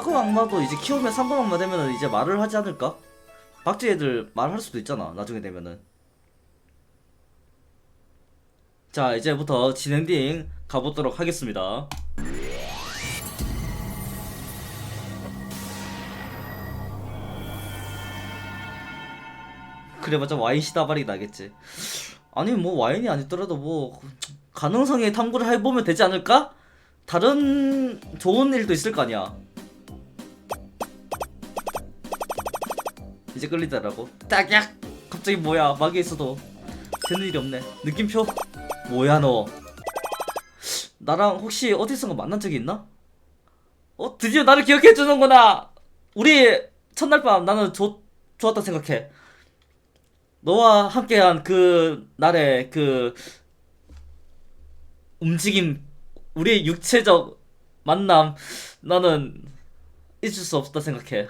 사금 악마도 이제 키우면 상금 악마 되면은 이제 말을 하지 않을까? 박쥐 애들 말할 수도 있잖아 나중에 되면은. 자 이제부터 진엔딩 가보도록 하겠습니다. 그래봤자 와인 시다발이 나겠지. 아니 뭐 와인이 아니더라도 뭐 가능성의 탐구를 해보면 되지 않을까? 다른 좋은 일도 있을 거 아니야. 이제 끌리더라고. 딱약! 갑자기 뭐야 막에 있어도 되는 일이 없네. 느낌표? 뭐야 너. 나랑 혹시 어디선가 만난 적이 있나? 드디어 나를 기억해주는구나. 우리 첫날 밤 나는 좋았다 생각해. 너와 함께한 그 날의 그 움직임, 우리의 육체적 만남, 나는 잊을 수 없다 생각해.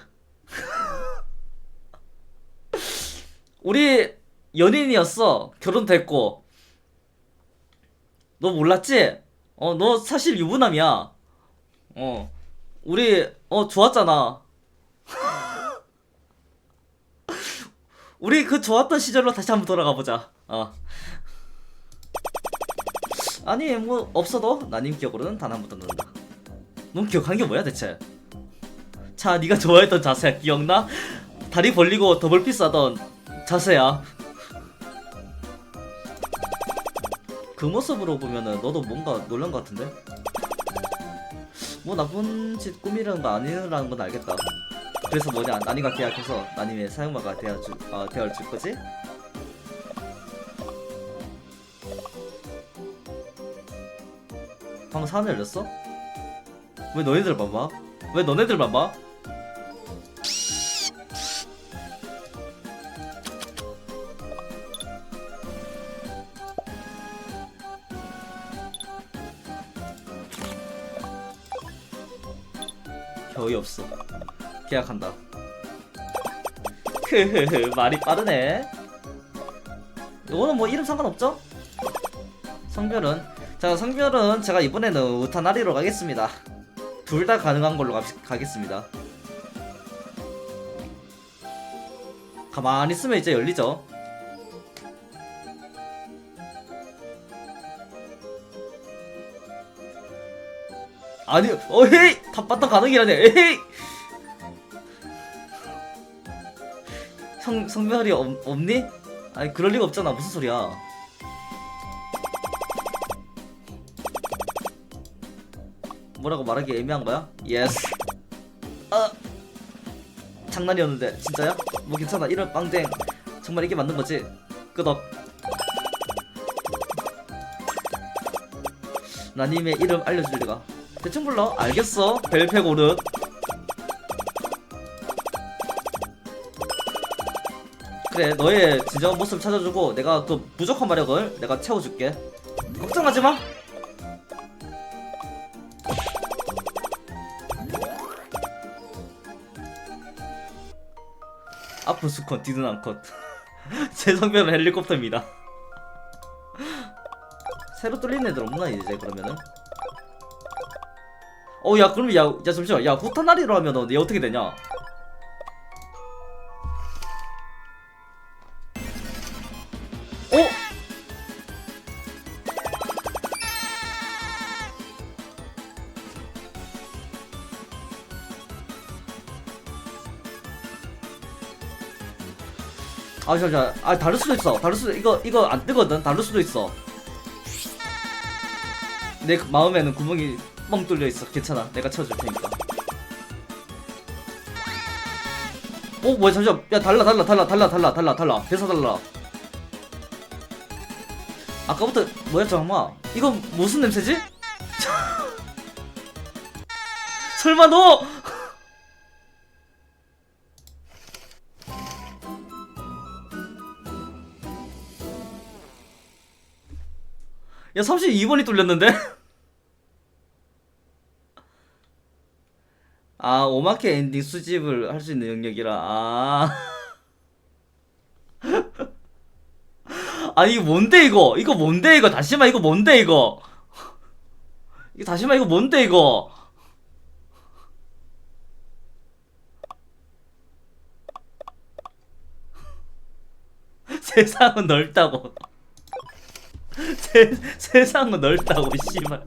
우리 연인이었어. 결혼됐고. 너 몰랐지? 너 사실 유부남이야. 우리 좋았잖아. 우리 그 좋았던 시절로 다시 한번 돌아가 보자. 아니 뭐 없어도 나님 기억으로는 단 한 번도 넣는다. 넌 기억한 게 뭐야 대체? 자, 네가 좋아했던 자세 기억나? 다리 벌리고 더블피스 하던 자세야. 그 모습으로 보면은 너도 뭔가 놀란 것 같은데? 뭐 나쁜 짓 꾸미려는 거 아니라는 건 알겠다. 그래서 뭐냐, 나니가 계약해서 나님의 사용마가 되어줄 거지? 방금 사내 열렸어? 왜 너네들만 봐? 왜 너네들만 봐? 겨이 없어. 계약한다. 흐흐흐, 말이 빠르네. 이거는 뭐 이름 상관없죠? 성별은, 자 성별은 제가 이번에는 우타나리로 가겠습니다. 둘 다 가능한 걸로 가겠습니다. 가만히 있으면 이제 열리죠. 아니 어헤이 탑바탕 가능이라네. 에헤이. 성별이 없니? 아니 그럴 리가 없잖아. 무슨 소리야. 뭐라고 말하기 애매한 거야? 예스. 장난이었는데 진짜야? 뭐 괜찮아. 이런 빵댕 정말 이게 맞는 거지? 끄덕. 나님의 이름 알려줄 리가. 대충 불러. 알겠어. 벨페고르. 그래, 너의 진정한 모습을 찾아주고 내가 그 부족한 마력을 내가 채워줄게. 걱정하지마. 앞은 수컷 뒤는 암컷. 제 성별은 헬리콥터입니다. 새로 뚫린 애들 없나 이제 그러면은? 야 그러면 야 잠시만. 야 후타나리로 하면은 얘 어떻게 되냐? 잠시만. 다를 수도 있어. 다를 수도, 이거 안 뜨거든. 다를 수도 있어. 내 마음에는 구멍이 뻥 뚫려 있어. 괜찮아. 내가 채워줄 테니까. 뭐야, 잠시만. 야, 달라. 대사 달라. 아까부터 뭐였죠, 엄마? 이거 무슨 냄새지? 설마 너! 야 32번이 뚫렸는데? 오마케 엔딩 수집을 할 수 있는 영역이라. 아니 이거 뭔데 이거? 이거 뭔데 이거? 다시마 이거 뭔데 이거? 이거 다시마 이거 뭔데 이거? 세상은 넓다고. 세상은 넓다고 씨발.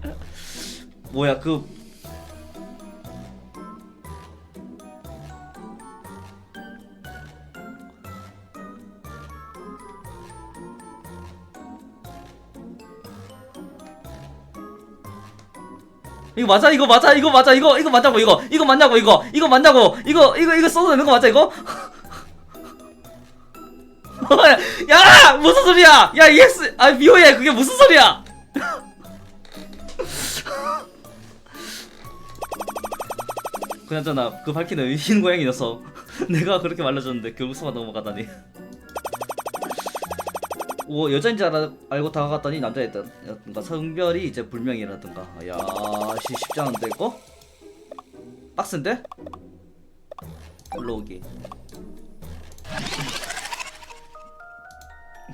뭐야 그 이거 맞아 이거 맞아 이거 맞아 이거 맞냐고 이거 맞냐고 이거 맞냐고 이거 써도 되는 거 맞아 이거? 야 무슨 소리야 야 EX 아 미호야 그게 무슨 소리야? 그나저나 그 밝히는 흰 고양이 녀석 내가 그렇게 말려줬는데 결국 속아 넘어가다니. 오 여자인 줄 알고 다가갔더니 남자였던가 성별이 이제 불명이라든가. 야 쉽지 않은데 이거? 빡센데? 불러오기.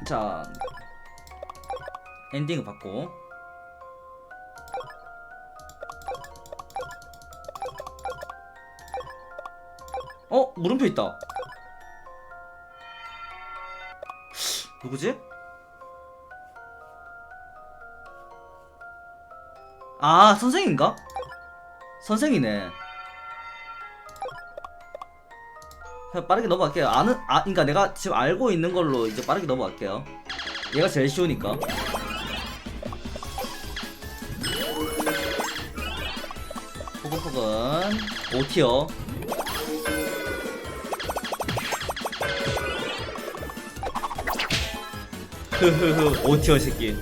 자 엔딩을 받고 물음표 있다. 누구지? 아 선생인가? 선생이네. 그냥 빠르게 넘어갈게요. 그러니까 내가 지금 알고 있는 걸로 이제 빠르게 넘어갈게요. 얘가 제일 쉬우니까. 포근포근 5티어. 흐흐흐 5티어 새끼.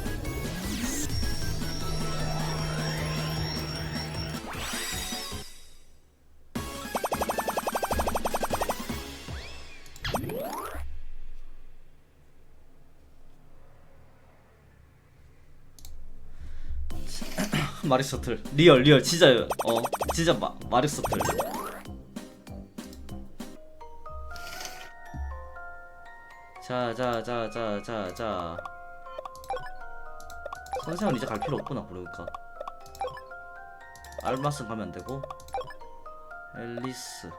마리스터틀 리얼 진짜 진짜 마리스터틀. 자 선생은 이제 갈 필요 없구나. 그러니까 알마스 가면 안 되고 앨리스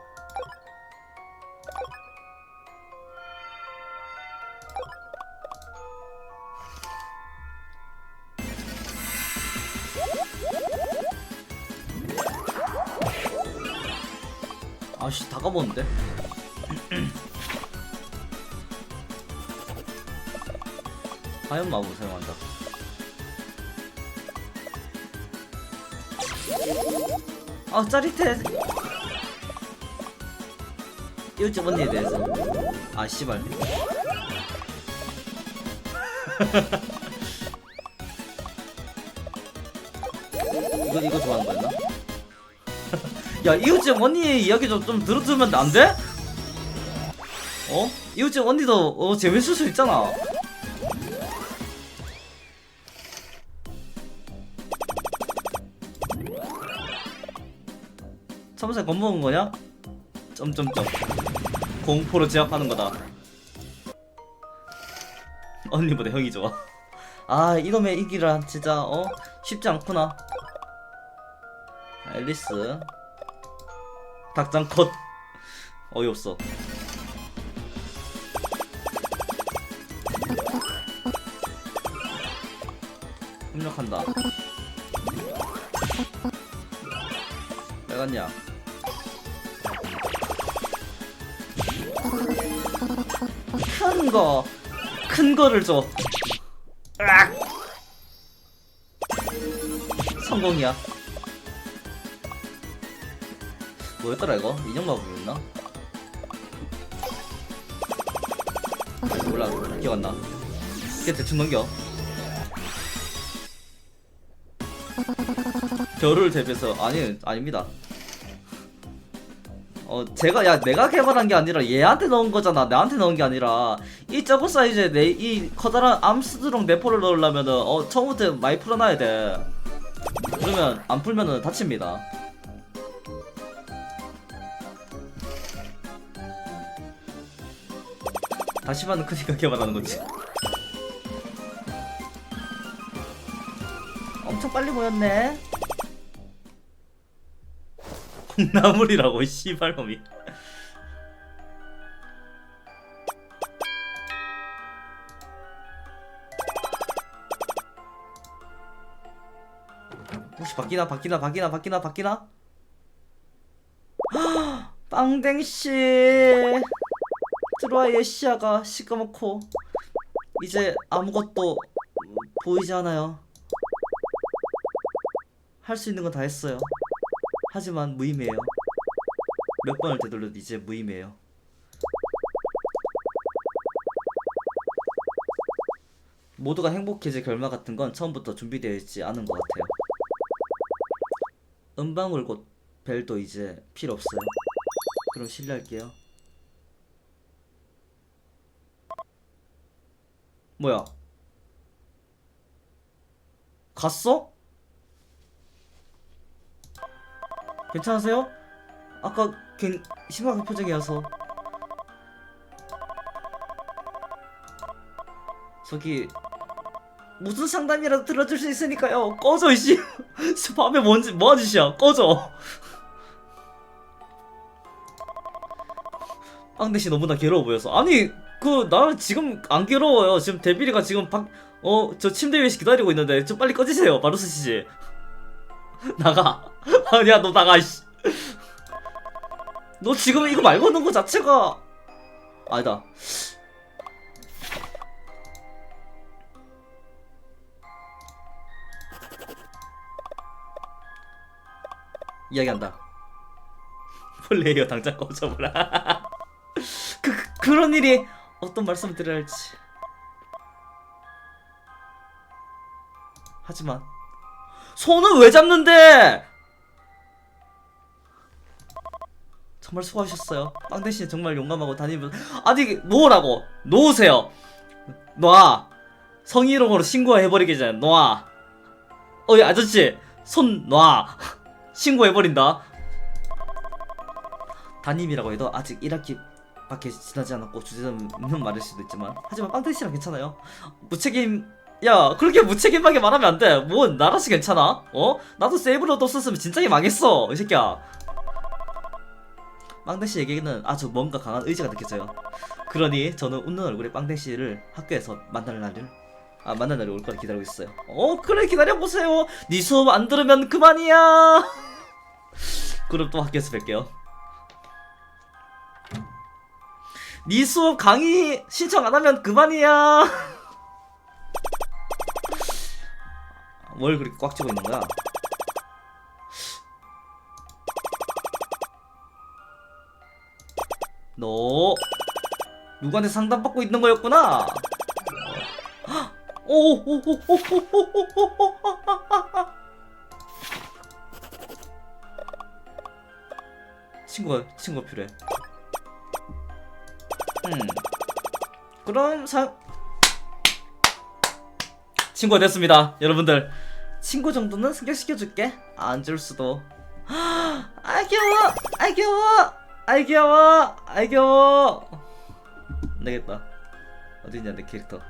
아씨 다 까먹었는데. 하얀 마법 사용한다. 아 짜릿해. 이웃집 언니에 대해서 아 씨발. 이거 좋아하는 거였나? 야 이웃집 언니 이야기 좀 들어주면 안 돼? 이웃집 언니도 재밌을 수 있잖아. 참새 겁먹은 거냐? 점점점 공포로 제압하는 거다. 언니보다 형이 좋아. 아 이놈의 이기라 진짜 쉽지 않구나. 앨리스 닭장 컷. 어이없어. 협력한다. 왜 갔냐? 큰 거를 줘. 으악! 성공이야. 뭐였더라 이거? 인형 마법이었나? 몰라 기억 안 나. 그냥 대충 넘겨. 겨울을 대비해서 아닙니다. 내가 개발한 게 아니라 얘한테 넣은 거잖아. 나한테 넣은 게 아니라 이 저거 사이즈에 이 커다란 암스드롱 대포를 넣으려면은 처음부터 많이 풀어놔야 돼. 그러면 안 풀면은 다칩니다. 다시 받는 크니까 개발하는 거지. 엄청 빨리 모였네. 콩나물이라고 씨발놈이. 혹시 바뀌나? 빵댕씨 들어와 예시아가 시꺼멓고 이제 아무것도 보이지 않아요. 할 수 있는 건 다 했어요. 하지만 무의미해요. 몇 번을 되돌려도 이제 무의미해요. 모두가 행복해질 결말 같은 건 처음부터 준비되어 있지 않은 것 같아요. 은방울꽃 벨도 이제 필요 없어요. 그럼 실례할게요. 뭐야? 갔어? 괜찮으세요? 아까 심각한 표정이어서. 저기 무슨 상담이라도 들어줄 수 있으니까요. 꺼져 이씨. 밤에 뭐하는 짓이야. 꺼져. 빵대씨 너무나 괴로워 보여서. 아니 나는 지금 안 괴로워요. 지금 데빌이가 지금 저 침대 위에서 기다리고 있는데 좀 빨리 꺼지세요. 마루스 씨. 나가. 아니야 너 나가 이씨. 너 지금 이거 말 거는 거 자체가 아니다. 이야기한다. 플레이어 당장 꺼져보라. 그런 일이 어떤 말씀을 드려야 할지. 하지만 손은 왜 잡는데? 정말 수고하셨어요. 빵대신이 정말 용감하고 다니면서. 아니 놓으라고. 놓으세요. 놔. 성희롱으로 신고해버리기 전에 놔. 어이 아저씨 손 놔. 신고해버린다. 담임이라고 해도 아직 1학기밖에 지나지 않았고 주제넘는 말일 수도 있지만, 하지만 빵대씨랑 괜찮아요. 무책임. 야 그렇게 무책임하게 말하면 안돼. 뭐 나라시 괜찮아? 나도 세이브로도 썼으면 진작에 망했어 이 새끼야. 빵댕씨에게는 아주 뭔가 강한 의지가 느껴져요. 그러니 저는 웃는 얼굴에 빵댕씨를 학교에서 만날 날이 올 거를 기다리고 있어요. 그래 기다려보세요. 네 수업 안 들으면 그만이야. 그럼 또 학교에서 뵐게요. 네 수업 강의 신청 안 하면 그만이야. 뭘 그렇게 꽉 쥐고 있는 거야? 너 누구한테 상담받고 있는 거였구나. 친구가 필요해. 그럼 친구가 됐습니다. 여러분들 친구 정도는 승격시켜줄게. 안 줄 수도. 아 귀여워. 아이 귀여워. 안되겠다. 어딨냐 내 캐릭터.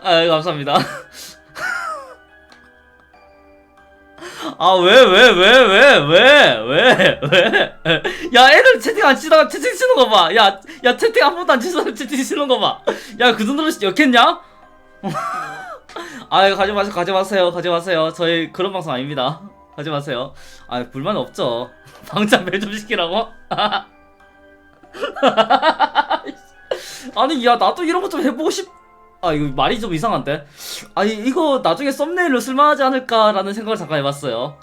아 감사합니다. 아 왜? 야 애들 채팅 안 치다가 채팅 치는 거 봐. 야 채팅 한 번도 안 치다가 채팅 치는 거 봐. 야 그 정도로 역했냐? 아 가지 마세요. 저희 그런 방송 아닙니다. 하지 마세요. 아 불만 없죠. 방장 매 좀 시키라고? 아니 야 나도 이런 거 좀 해보고 아 이거 말이 좀 이상한데? 아니 이거 나중에 썸네일로 쓸만하지 않을까라는 생각을 잠깐 해봤어요.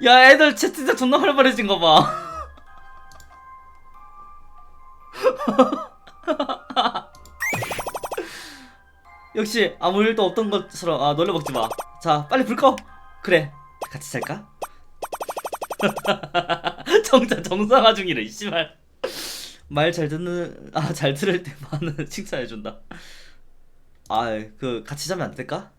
야 애들 채팅창 존나 활발해진 거 봐. 역시 아무 일도 없던 것처럼 놀려먹지 마. 자 빨리 불 꺼. 그래 같이 잘까? 정상화 중이래 씨발. 말 잘 듣는 잘 들을 때만은 칭찬해준다. 그 같이 자면 안 될까?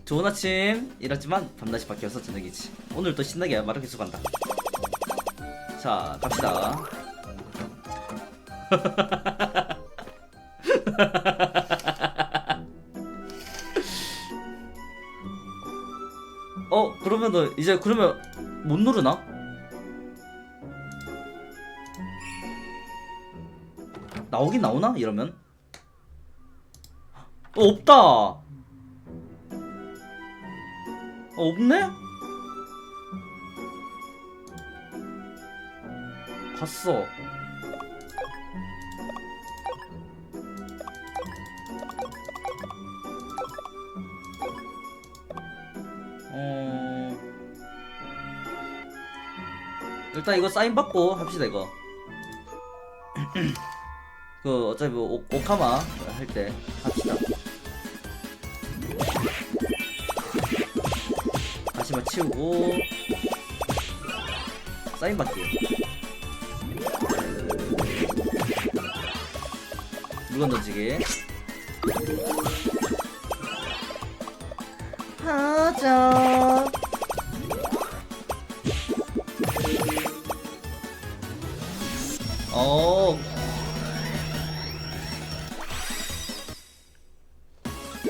좋은 아침. 이렇지만 밤낮이 바뀌어서 저녁이지. 오늘 또 신나게 마라케수 간다. 자, 갑시다. 그러면은 이제 그러면 못 누르나? 나오긴 나오나? 이러면? 없다. 없네? 갔어. 일단 이거 사인 받고 합시다 이거. 그 어차피 오카마 할 때 합시다. 다시마 치우고 사인 받기. 물건 던지기. 하자.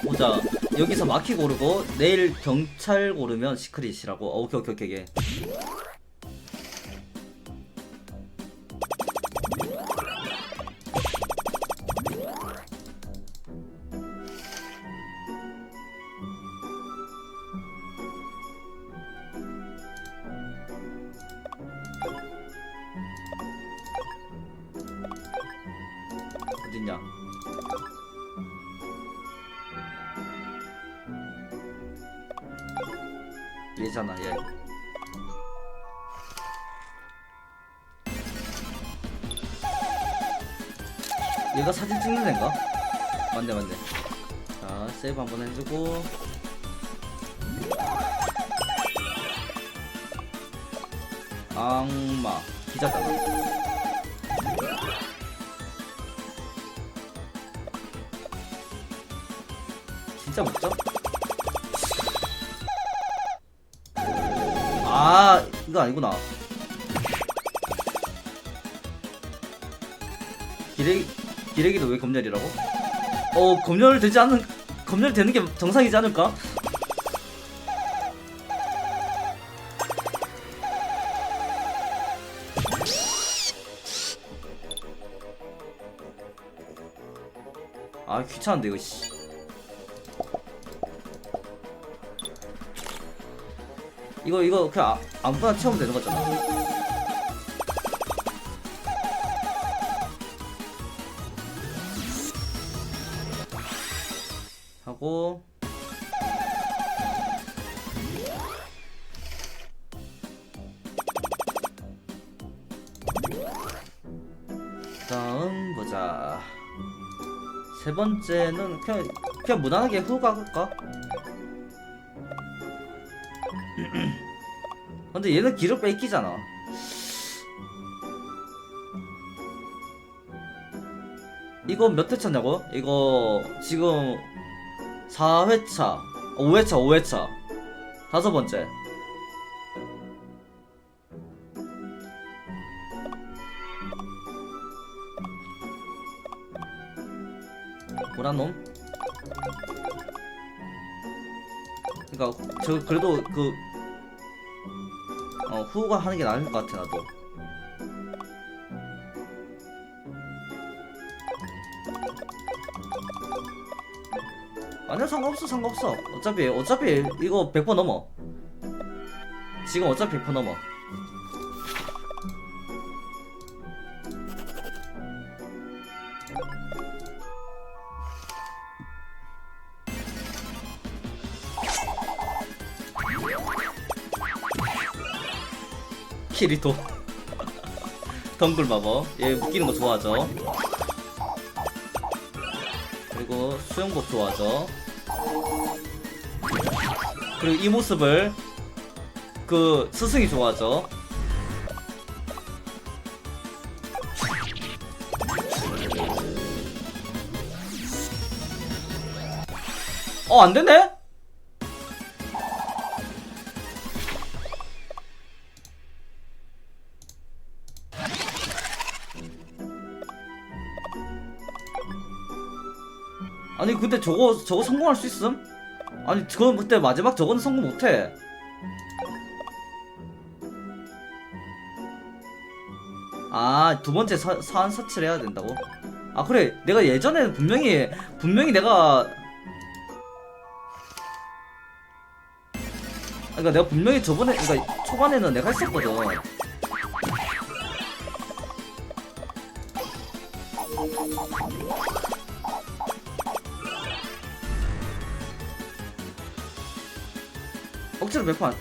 보자. 여기서 마키 고르고 내일 경찰 고르면 시크릿이라고. 오케이 오케이 오케이. 어딨냐? 얘잖아 얘. 얘가 사진 찍는 애인가? 맞네 맞네. 자 세이브 한번 해주고. 악마 기자잖아. 진짜 먹죠? 이거 아니구나. 기레기도 왜 검열이라고? 검열 되지 않은, 검열 되는 게 정상이지 않을까? 귀찮은데 이거 씨. 이거 그냥 아무거나 채우면 되는 거잖아. 하고 다음 보자. 세 번째는 그냥 무난하게 후가 할까? 근데 얘는 기록 뺏기잖아. 이거 몇 회차냐고? 이거 지금 4회차 5회차 다섯 번째. 뭐란 놈? 그니까 저 그래도 후가 하는 게 나을 것 같아 나도. 아니야 상관없어. 어차피 이거 100% 넘어. 지금 어차피 100% 넘어. 키리토 덩굴 마법. 얘 묶이는 거 좋아하죠. 그리고 수영복 좋아하죠. 그리고 이 모습을 그 스승이 좋아하죠. 안되네? 아니 근데 저거 성공할 수 있음? 아니 그건 그때 마지막 저거는 성공 못해. 아 두번째 사안 사치를 해야 된다고? 아 그래 내가 예전에 분명히 내가 그러니까 내가 분명히 저번에 그러니까 초반에는 내가 했었거든. 억지로 몇 판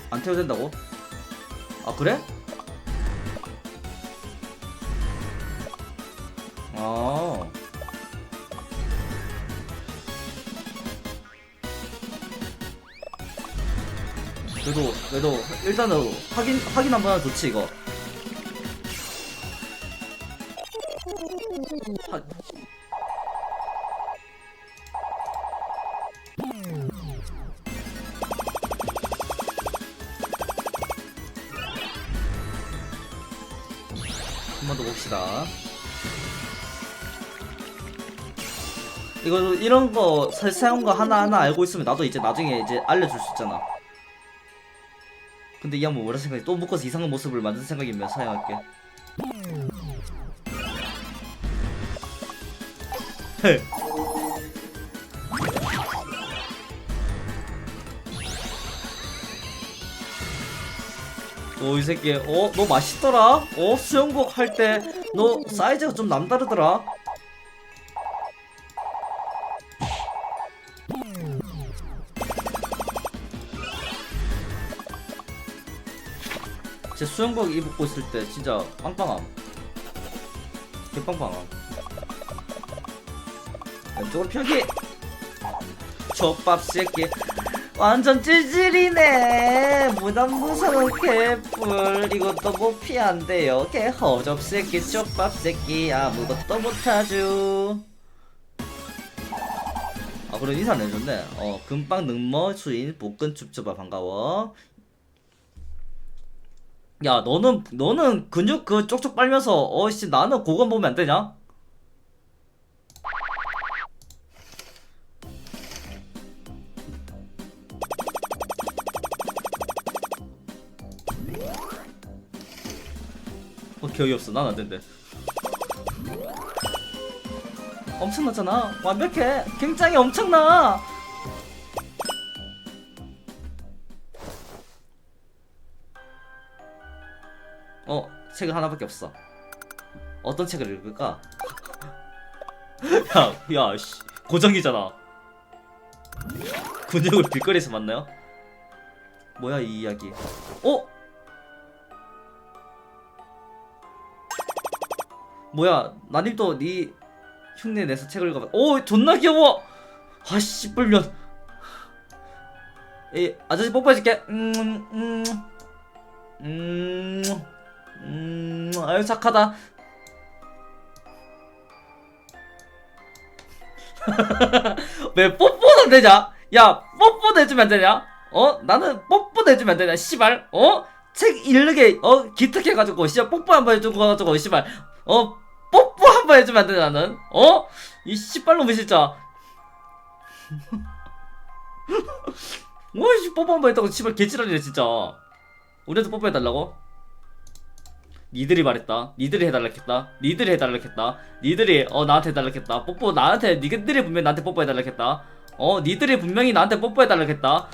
안 태워도 된다고? 아 그래? 아 그래도 일단은 확인 한번 하면 좋지 이거. 하... 한번 더 봅시다. 이거 이런 거 사용 거 하나하나 알고 있으면 나도 이제 나중에 이제 알려줄 수 있잖아. 근데 이 양반 뭐라 생각해? 또 묶어서 이상한 모습을 만든 생각이면 사용할게. 이 새끼 너 맛있더라? 수영복 할 때 너 사이즈가 좀 남다르더라? 제 수영복 입고 있을 때 진짜 빵빵함. 개빵빵함. 왼쪽으로 펴기. 족밥 새끼 완전 찌질이네. 무난무서운 개뿔. 이것도 못 피한대요. 개 허접 새끼 족밥 새끼 아무것도 못하죠. 아 그래 인사는 해줬네. 금빵 능머 수인 복근 춥초밥 반가워. 야 너는 근육 그 쪽쪽 빨면서 씨 나는 그건 보면 안 되냐? 기억이 없어. 난 안 된대. 엄청나잖아. 완벽해. 굉장히 엄청나. 책을 하나밖에 없어. 어떤 책을 읽을까? 야, 씨. 고정이잖아. 근육을 길거리에서 만나요? 뭐야, 이 이야기. 뭐야, 나님도 네 흉내 내서 책을 읽어봐. 존나 귀여워! 아씨, 뿔면. 아저씨 뽀뽀해줄게. 아유 착하다. 왜 뽀뽀는 되냐? 야 뽀뽀 내주면 안 되냐? 나는 뽀뽀 내주면 안 되냐? 씨발 책 읽게 기특해가지고 씨발 뽀뽀 한번 해주고 가지고 씨발 뽀뽀 한번 해주면 안 되냐 나는? 이 씨발놈이 진짜. 씨 뽀뽀 한번 했다고 씨발 개지랄이네 진짜. 우리한테 뽀뽀해달라고? 니들이 말했다. 니들이 해달라겠다. 니들이 해달라겠다. 니들이 나한테 해달라겠다. 뽀뽀 나한테 니들이 분명히 나한테 뽀뽀해달라겠다. 니들이 분명히 나한테 뽀뽀해달라겠다.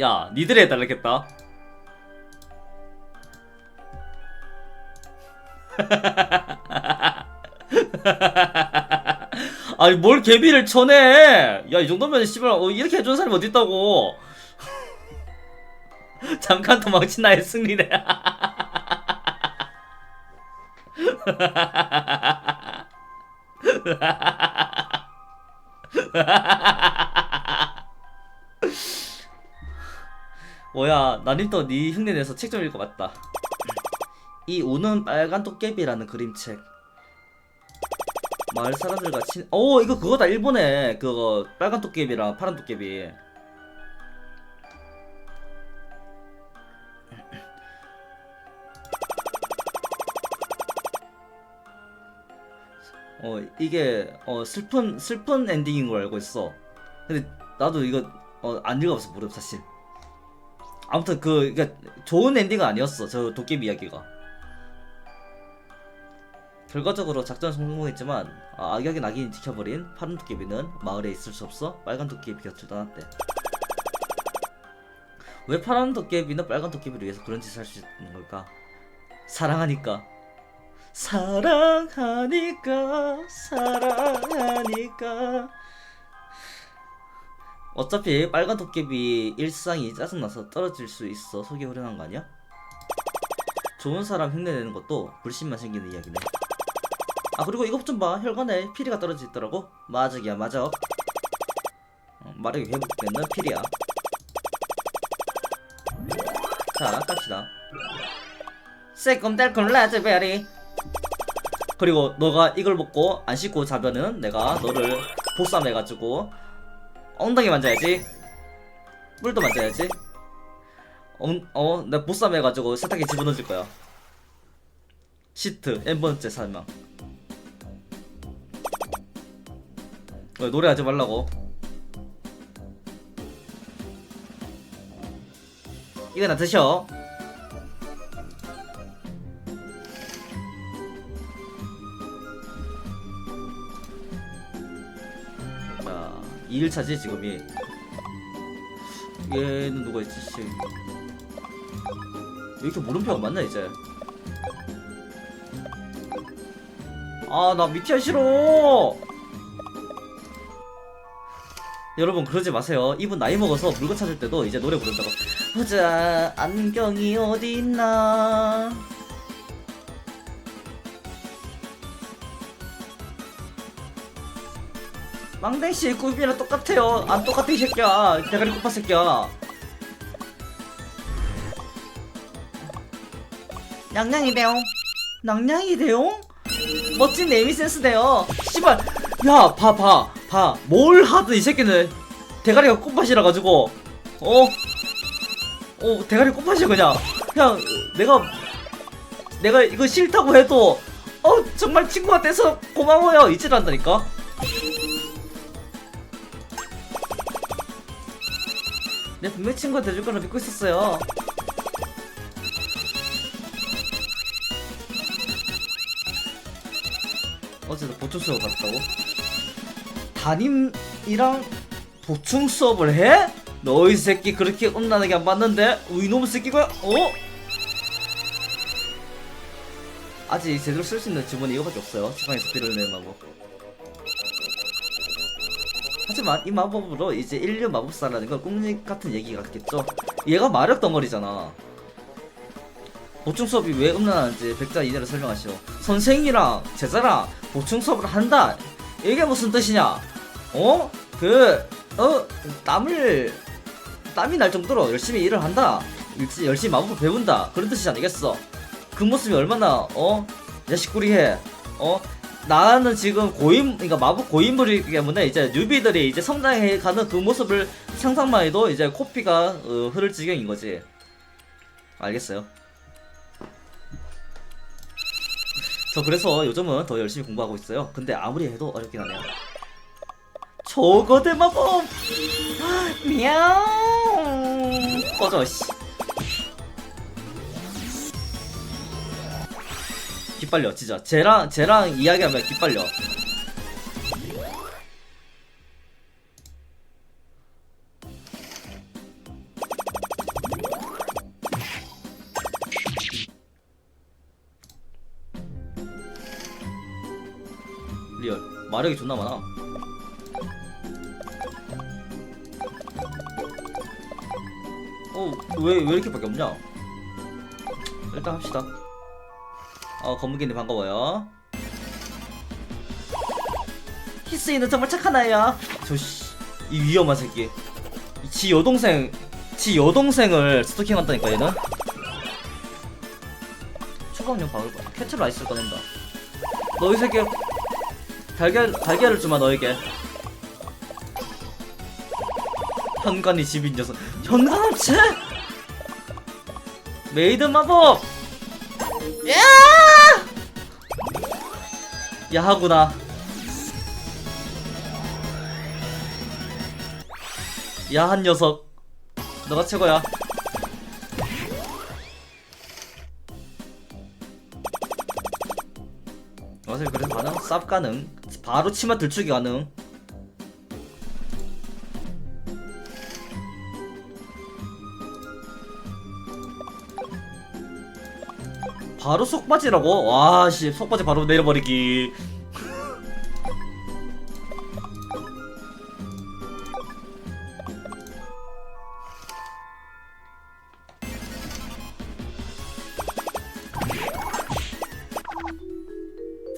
야 니들이 해달라겠다. 아니 뭘 개비를 쳐내. 야 이 정도면 씨발 이렇게 해주는 사람이 어딨다고. 잠깐 도망친 나의 승리네. 뭐야, 나님도 네 흉내 내서 책 좀 읽어봤다. 이 우는 빨간 도깨비라는 그림책. 마을 사람들과 이거 그거다. 일본에 그거 빨간 도깨비랑 파란 도깨비. 이게 슬픈 엔딩인 걸 알고 있어. 근데 나도 이거 안 읽어봐서 모르겠어 사실. 아무튼 그니까 좋은 엔딩은 아니었어 저 도깨비 이야기가. 결과적으로 작전 성공했지만 악역인 악인이 지켜버린 파란 도깨비는 마을에 있을 수 없어 빨간 도깨비 곁을 떠났대. 왜 파란 도깨비는 빨간 도깨비를 위해서 그런 짓을 할 수 있는 걸까? 사랑하니까. 사랑하니까. 어차피 빨간 도깨비 일상이 짜증나서 떨어질 수 있어. 속이 후련한 거 아니야? 좋은 사람 흉내내는 것도 불신만 생기는 이야기네. 그리고 이것 좀 봐. 혈관에 피리가 떨어져 있더라고. 마적이야 마적. 마력이 회복되는 피리야. 자 갑시다. 새콤달콤 라즈베리. 그리고 너가 이걸 먹고 안 씻고 자면은 내가 너를 보쌈 해가지고 엉덩이 만져야지. 물도 만져야지. 내가 보쌈 해가지고 세탁기에 집어넣어줄 거야. 시트 n번째 설명. 노래하지 말라고. 이거나 드셔. 자 2일차지 지금이. 얘는 누가 있지? 왜 이렇게 물음표가 많나 이제. 나 미티아 싫어. 여러분 그러지 마세요. 이분 나이 먹어서 물건 찾을 때도 이제 노래 부른다고. 보자 안경이 어디 있나. 망댕씨 꾸비랑 똑같아요. 안 똑같아 이 새끼야. 대가리 꼬파 새끼야. 냥냥이대용. 냥냥이대용? 멋진 네이밍 센스대요. 씨발. 야 봐. 뭘 하든 이 새끼는 대가리가 꽃밭이라 가지고 대가리 꽃밭이야 그냥 내가 이거 싫다고 해도 정말 친구가 돼서 고마워요 이질 한다니까. 내가 분명히 친구가 돼줄 거라 믿고 있었어요. 어제도 보충 수업 갔다고? 담임이랑 보충 수업을 해? 너 이 새끼 그렇게 음란하게 안 봤는데? 이놈의 새끼가 아직 제대로 쓸 수 있는 주문이 이거밖에 없어요. 지방에서 빌어내려고. 하지만 이 마법으로 이제 인류 마법사라는 건 꿈같은 얘기 같겠죠? 얘가 마력 덩어리잖아. 보충 수업이 왜 음란한지 백자 이대로 설명하시오. 선생이랑 제자랑 보충 수업을 한다. 이게 무슨 뜻이냐? 땀이 날 정도로 열심히 일을 한다. 열심히 마법을 배운다. 그런 뜻이지 않겠어? 그 모습이 얼마나 야식꾸리해. 나는 지금 그러니까 마법 고인물이기 때문에 이제 뉴비들이 이제 성장해가는 그 모습을 상상만 해도 이제 코피가 흐를 지경인 거지. 알겠어요? 저 그래서 요즘은 더 열심히 공부하고 있어요. 근데 아무리 해도 어렵긴 하네요. 저거대 마법. 미야옹. 꺼져 씨. 기빨려 진짜. 쟤랑 이야기하면 기빨려. 리얼 마력이 존나 많아. 왜 이렇게밖에 없냐? 일단 합시다. 거무기님 반가워요. 히스이는 정말 착한 아이야. 이 위험한 새끼. 지 여동생을 스토킹한다니까 얘는. 추가운영 박을 거야. 캐틀 라이스를 꺼낸다. 너 이 새끼 달걀을 주마 너에게. 현관이 집인 녀석. 현관업체? 메이드 마법. 야하구나. 야한 녀석. 너가 최고야. 맞아요. 그래서 가능? 쌉 가능. 바로 치마 들추기 가능. 바로 속바지라고? 와씨, 속바지 바로 내려버리기.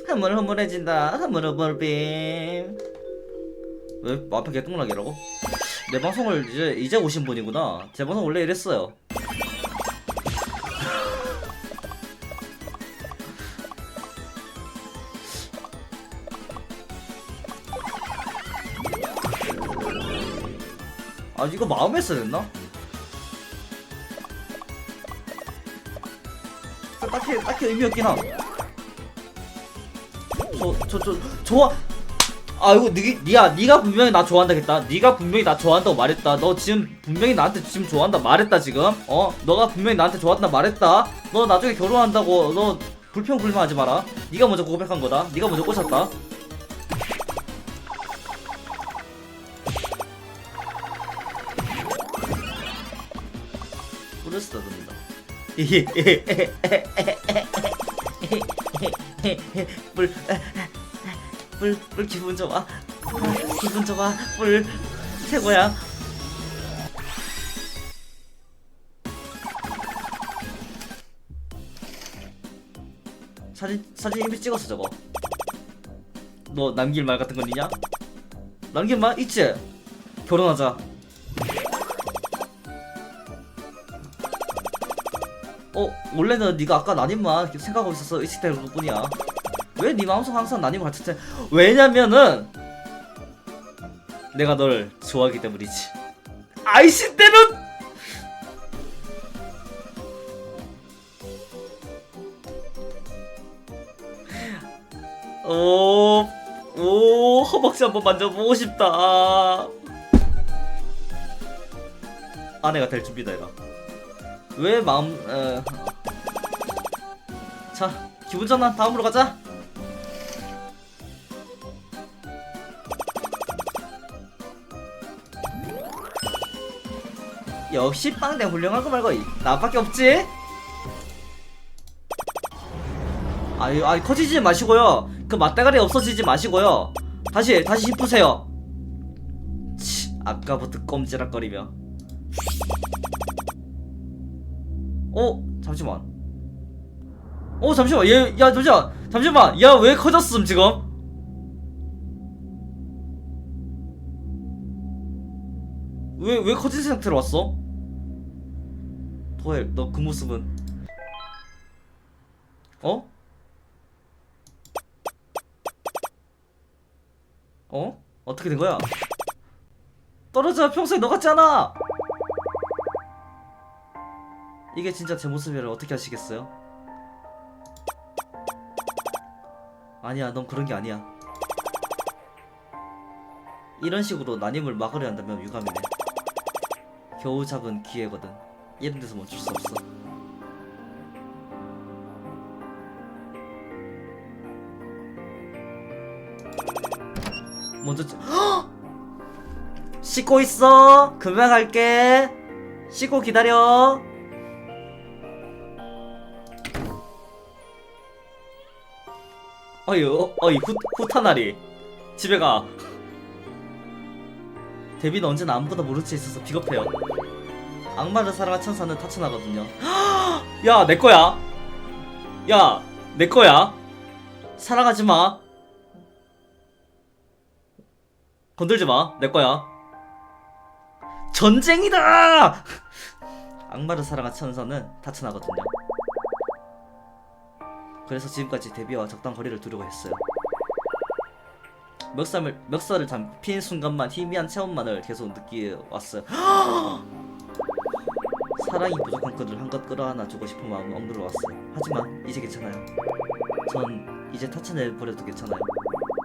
흐물흐물해진다. 흐물흐물빔. 왜 앞에 개똥락이라고? 내 방송을 이제 오신 분이구나. 제 방송 원래 이랬어요. 아, 이거 마음에 써야 됐나? 딱히 의미 없긴 함. 좋아. 아, 이거 니가 분명히 나 좋아한다겠다. 니가 분명히 나 좋아한다고 말했다. 너 지금 분명히 나한테 지금 좋아한다 말했다 지금. 너가 분명히 나한테 좋아한다 말했다. 너 나중에 결혼한다고 너 불평불만하지 마라. 니가 먼저 고백한 거다. 니가 먼저 꼬셨다. 뿌렸어 듭니다. 뿔 기분 좋아. 기분 좋아. 뿔 최고야. 사진 이미 찍었어 저거. 너 남길 말 같은 거 있냐? 남길 말 있지? 결혼하자. 원래는 네가 아까 난임만 생각하고 있었어. 의식대로 뿐이야. 왜 네 마음속 항상 난임을 같이 해? 왜냐면은 내가 널 좋아하기 때문이지. 아이씨 때는 허벅지 한번 만져보고 싶다. 아내가 될 준비다 얘라. 왜 자, 기분 전환 다음으로 가자. 역시 빵대 훌륭하고 말고 나밖에 없지. 아니 커지지 마시고요. 그 맞대가리 없어지지 마시고요. 다시 짚으세요. 아까부터 꼼지락거리며. 잠시만. 잠시만. 잠시만. 야, 왜 커졌음 지금? 왜 커진 상태로 왔어? 도엘, 너 그 모습은 어떻게 된 거야? 떨어져. 평소에 너 같지 않아. 이게 진짜 제 모습이라 어떻게 하시겠어요? 아니야, 넌 그런 게 아니야. 이런 식으로 난임을 막으려 한다면 유감이네. 겨우 잡은 기회거든. 이런 데서 멈출 수 없어. 먼저 씻고 있어. 금방 갈게. 씻고 기다려. 후타나리 집에 가. 데뷔는 언제나 아무거나 모른 채 있어서 비겁해요. 악마를 사랑한 천사는 타천하거든요. 야, 내 거야. 야, 내 거야. 사랑하지 마. 건들지 마. 내 거야. 전쟁이다. 악마를 사랑한 천사는 타천하거든요. 그래서 지금까지 데뷔와 적당 거리를 두려고 했어요. 멱살을 잡힌 순간만 희미한 체온만을 계속 느끼어왔어요. 사랑이 부족한 그를 한껏 끌어안아 주고 싶은 마음은 억누러 왔어요. 하지만 이제 괜찮아요. 전 이제 타쳐내버려도 괜찮아요.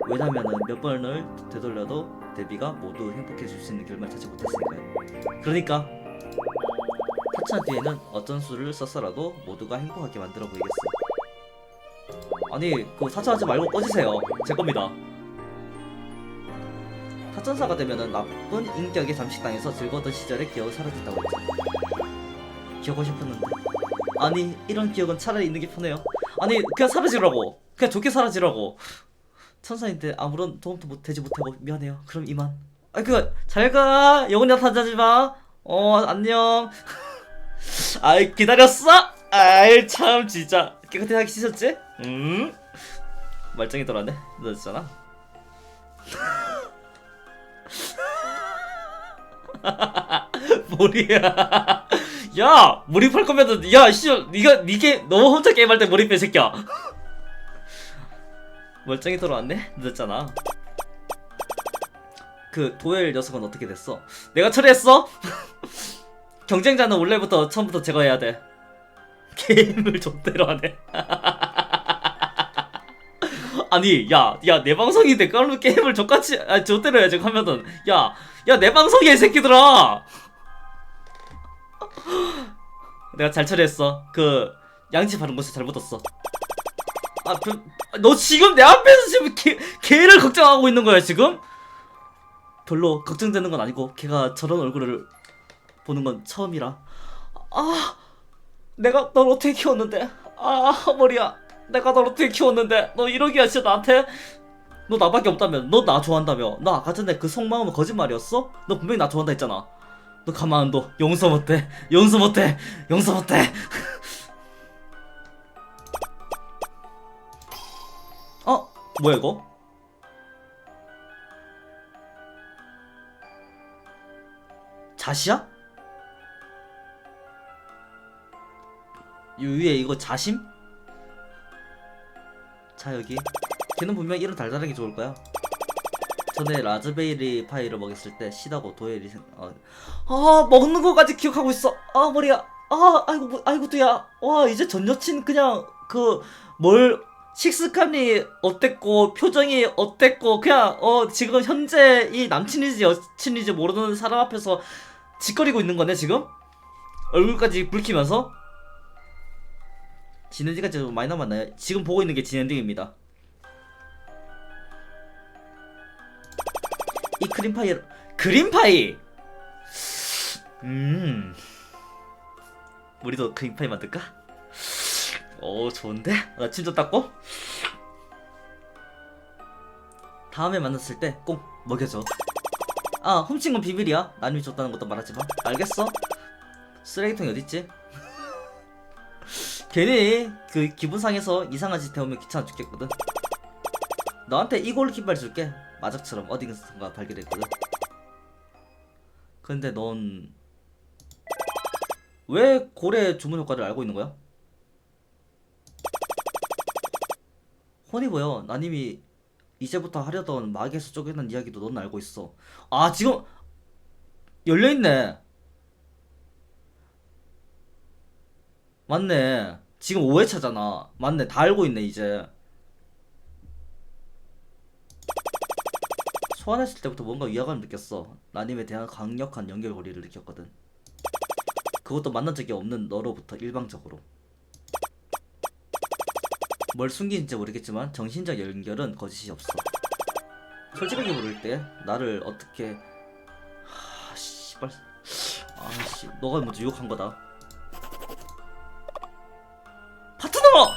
왜냐면은 몇 번을 되돌려도 데뷔가 모두 행복해질 수 있는 결말을 찾지 못했으니까요. 그러니까 타쳐 뒤에는 어떤 수를 썼어라도 모두가 행복하게 만들어 보이겠어요. 아니 그 타쳐하지 말고 꺼지세요. 제 겁니다. 타천사가 되면은 나쁜 인격에 잠식당해서 즐거웠던 시절의 기억이 사라진다고 했죠. 기억하고 싶었는데 아니 이런 기억은 차라리 있는 게 편해요. 아니 그냥 사라지라고. 그냥 좋게 사라지라고. 천사인데 아무런 도움도 되지 못하고 미안해요. 그럼 이만. 아이 그 잘가. 영원히 나타나지 마. 안녕. 아이 기다렸어. 아이 참 진짜 깨끗하게 씻었지? 말짱이 돌아네. 늦었잖아. 몰이야. 야 몰입할 거면은 야 씨 니게 너 혼자 게임할 때 몰입해 새끼야. 멀쩡히 돌아왔네. 늦었잖아. 그 도엘 녀석은 어떻게 됐어? 내가 처리했어? 경쟁자는 원래부터 처음부터 제거해야 돼. 게임을 좆대로 하네. 아니 야 내 방송인데 그걸로 게임을 족같이 좆대로 해야지 하면은 야 내 방송이야 이 새끼들아. 내가 잘 처리했어. 그 양치 바른 곳에 잘 묻었어. 너 지금 내 앞에서 지금 걔를 걱정하고 있는 거야 지금? 별로 걱정되는 건 아니고 걔가 저런 얼굴을 보는 건 처음이라. 내가 널 어떻게 키웠는데? 머리야. 내가 널 어떻게 키웠는데? 너 이러기야 진짜 나한테? 너 나밖에 없다며. 너 나 좋아한다며. 너 아까 전에 그 속마음은 거짓말이었어? 너 분명히 나 좋아한다 했잖아. 너 가만 안 둬. 용서 못해. 용서 못해. 용서 못해. 뭐야 이거? 자시야? 위에 이거 자심? 자 여기 걔는 분명 이런 달달한 게 좋을 거야. 전에 라즈베리 파이를 먹였을 때 시다고 도엘이 먹는 거까지 기억하고 있어. 머리야. 아이고 두야. 와 이제 전 여친 그냥 식습관이 어땠고 표정이 어땠고 그냥 지금 현재 이 남친인지 여친인지 모르는 사람 앞에서 짓거리고 있는 거네 지금? 얼굴까지 붉히면서? 진엔딩가 좀 많이 남았나요? 지금 보고 있는 게 진엔딩입니다. 이 그린파이! 우리도 그린파이 만들까? 좋은데? 나 침 좀 닦고? 다음에 만났을 때 꼭 먹여줘. 훔친 건 비밀이야. 남이 줬다는 것도 말하지마. 알겠어? 쓰레기통이 어딨지? 괜히 그 기분 상해서 이상한 짓 해오면 귀찮아 죽겠거든. 너한테 이 골키발 줄게. 마적처럼 어디선가 발견했거든. 근데 넌 왜 고래 주문 효과를 알고 있는 거야? 훤히 보여. 나님이 이제부터 하려던 마계에서 쪼개는 이야기도 넌 알고 있어. 지금 열려있네. 맞네. 지금 5회차잖아. 맞네. 다 알고 있네 이제. 소환했을 때부터 뭔가 위화감을 느꼈어. 나님에 대한 강력한 연결고리를 느꼈거든. 그것도 만난 적이 없는 너로부터 일방적으로. 뭘 숨기는지 모르겠지만 정신적 연결은 거짓이 없어. 솔직하게 물을 때 나를 어떻게 씨발 너가 먼저 유혹한 거다. 파트너!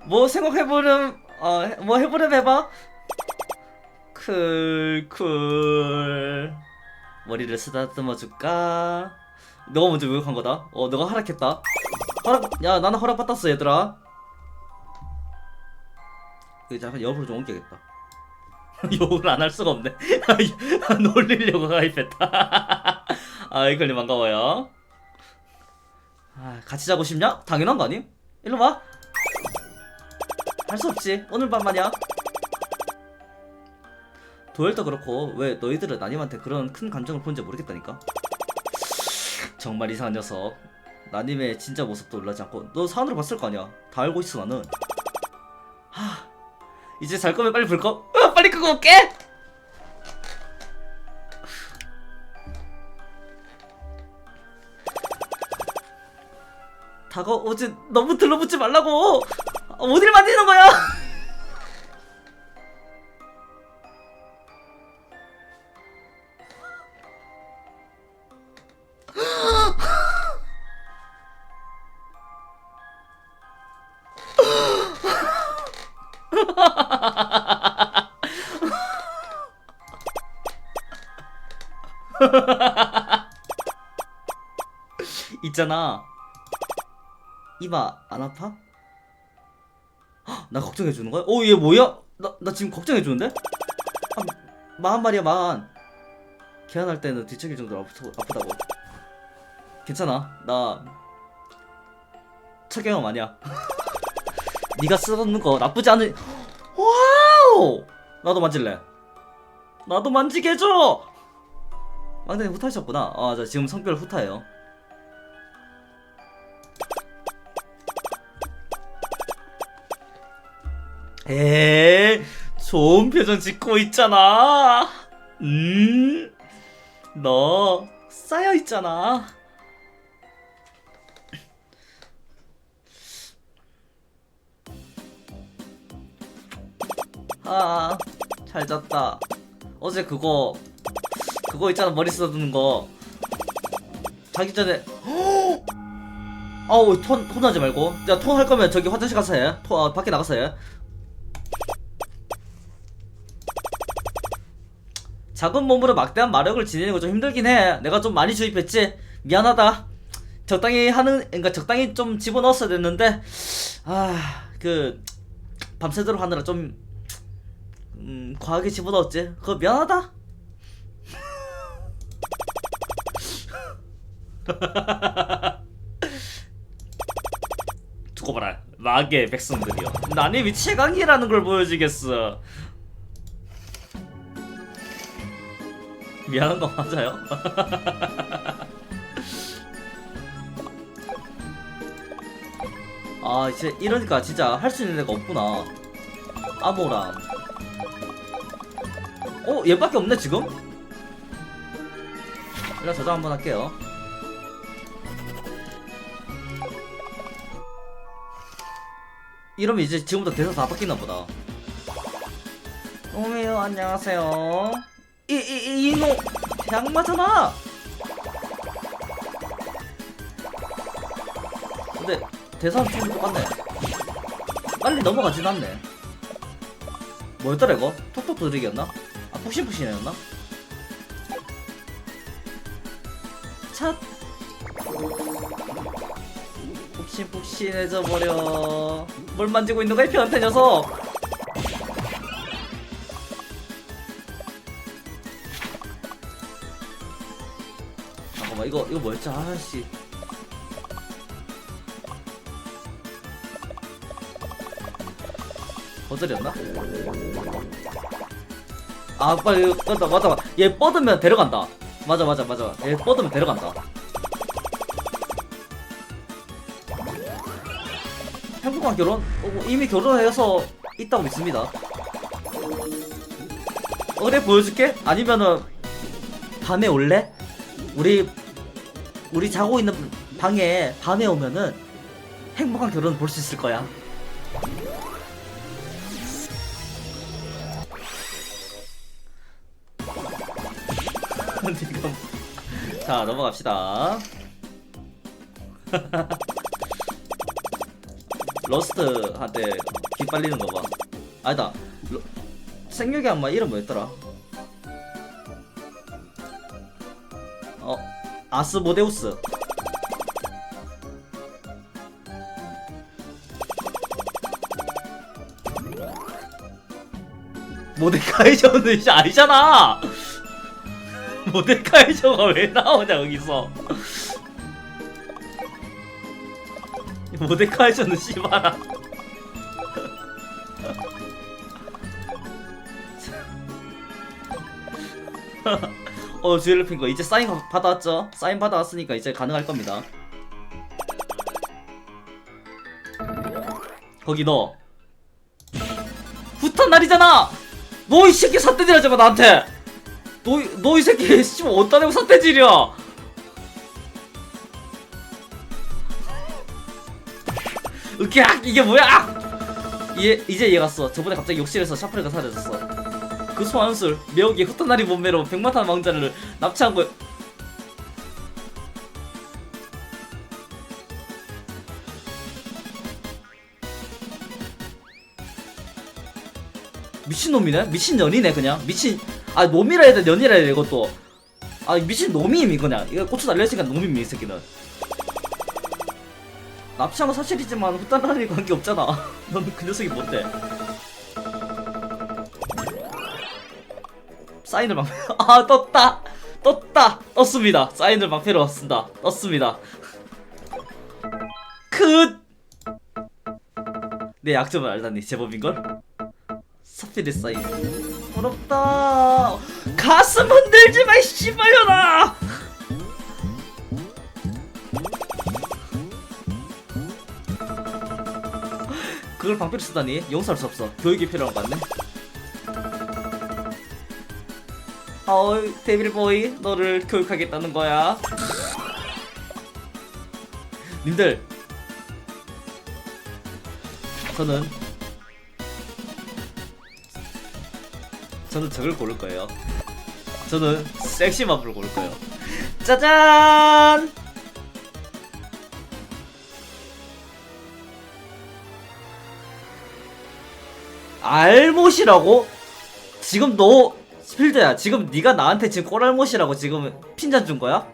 뭐 생각해보렴. 뭐 해보렴 해봐. 쿨. 머리를 쓰다듬어 줄까? 너가 먼저 모욕한 거다. 너가 허락했다. 야, 나는 허락 받았어, 얘들아. 이거 잠깐 옆으로 좀 옮겨야겠다. 욕을 안 할 수가 없네. 놀리려고 가입했다. 이걸님 반가워요. 같이 자고 싶냐? 당연한 거 아님? 일로 와. 할 수 없지. 오늘 밤만이야. 도열도 그렇고 왜 너희들은 나님한테 그런 큰 감정을 보는지 모르겠다니까. 정말 이상한 녀석. 나님의 진짜 모습도 놀라지 않고 너 사안으로 봤을 거 아니야. 다 알고 있어 나는. 이제 잘 거면 빨리 불 꺼. 빨리 끄고 올게. 다가오지 너무 들러붙지 말라고. 어딜 만지는 거야? 있잖아. 이마 안 아파? 나 걱정해주는 거야? 얘 뭐야? 나 지금 걱정해주는데? 마한 말이야 만. 개안할 때는 뒤척일 정도로 아프다고. 괜찮아. 나 첫 경험 아니야. 네가 쓰는 거 나쁘지 않은. 와우! 나도 만질래. 나도 만지게 해줘. 망대님 후타셨구나. 저 지금 성별 후타예요. 좋은 표정 짓고 있잖아. 너 쌓여 있잖아. 잘 잤다. 어제 그거 있잖아. 머리 쓰다듬는 거. 자기 전에 톤 하지 말고. 야, 톤 할 거면 저기 화장실 가서 해. 밖에 나가서 해. 작은 몸으로 막대한 마력을 지니는 거 좀 힘들긴 해. 내가 좀 많이 주입했지. 미안하다. 그러니까 적당히 좀 집어넣었어야 됐는데, 밤새도록 하느라 좀 과하게 집어넣었지. 그거 미안하다. 두고 봐라. 마계 백성들이여. 나님이 최강이라는 걸 보여주겠어. 미안한 거 맞아요? 이제 이러니까 진짜 할 수 있는 애가 없구나. 아모람. 얘밖에 없네 지금? 일단 저장 한번 할게요. 이러면 이제 지금부터 대사 다 바뀌나 보다. 오메요 안녕하세요. 이놈 양마잖아. 근데 대사는 좀 똑같네. 빨리 넘어가진 않네. 뭐였더라 이거? 톡톡 두드리기였나? 푹신푹신이었나? 찻 푹신푹신해져 버려. 뭘 만지고 있는 거야 이 변태 녀석. 잠깐만 이거 뭐였지? 아씨. 버즐이었나? 빨리 맞아. 얘 뻗으면 데려간다. 맞아. 얘 뻗으면 데려간다. 행복한 결혼? 이미 결혼해서 있다고 믿습니다. 그래 보여줄게? 아니면은 밤에 올래? 우리 자고 있는 방에 밤에 오면은 행복한 결혼 볼 수 있을 거야. 니가 자 넘어갑시다. 러스트한테 기 빨리는 거 봐. 아니다. 생육의 한마 이름 뭐였더라? 아스모데우스. 모데카이저는 이제 아니잖아. 모데카이저가 왜 나오냐 여기서. 모데카이저는 씨발아. 주얼리 핑거 이제 사인 받아왔죠? 사인 받아왔으니까 이제 가능할 겁니다. 거기 너 후탄 날이잖아. 너 이 새끼 삿대질하지 마 나한테. 너 이 새끼 씨발 어디다 대고 삿대질이야. 으악 이게 뭐야? 이제 이해갔어. 저번에 갑자기 욕실에서 샤프레가 사라졌어. 그 소환술 매혹이 후타나리 몸매로 백마탄 왕자를 납치한 거. 미친놈이네? 미친년이네 그냥. 놈이라 해야 돼 년이라 해야 돼 이것도. 미친놈임 이거냐. 이거 고추 달려있으니까 놈임 이 새끼는. 납치한 건 사실이지만 후타나리 관계 없잖아. 넌 그 녀석이 뭔데? 사인을 방패. 떴습니다. 사인을 방패로 쓴다. 떴습니다. 내 약점을 알다니 제법인걸? 사필의 사인 어렵다. 가슴 흔들지마 이 씨발려나. 그걸 방패로 쓰다니 용서할 수 없어. 교육이 필요한 것 같네. 데빌보이 너를 교육하겠다는 거야. 님들 저는 저걸 고를 거예요. 저는 섹시 마블을 고를 거예요. 짜잔! 알못이라고? 지금 너 필드야. 지금 네가 나한테 지금 꼬랄못이라고 지금 핀잔 준 거야?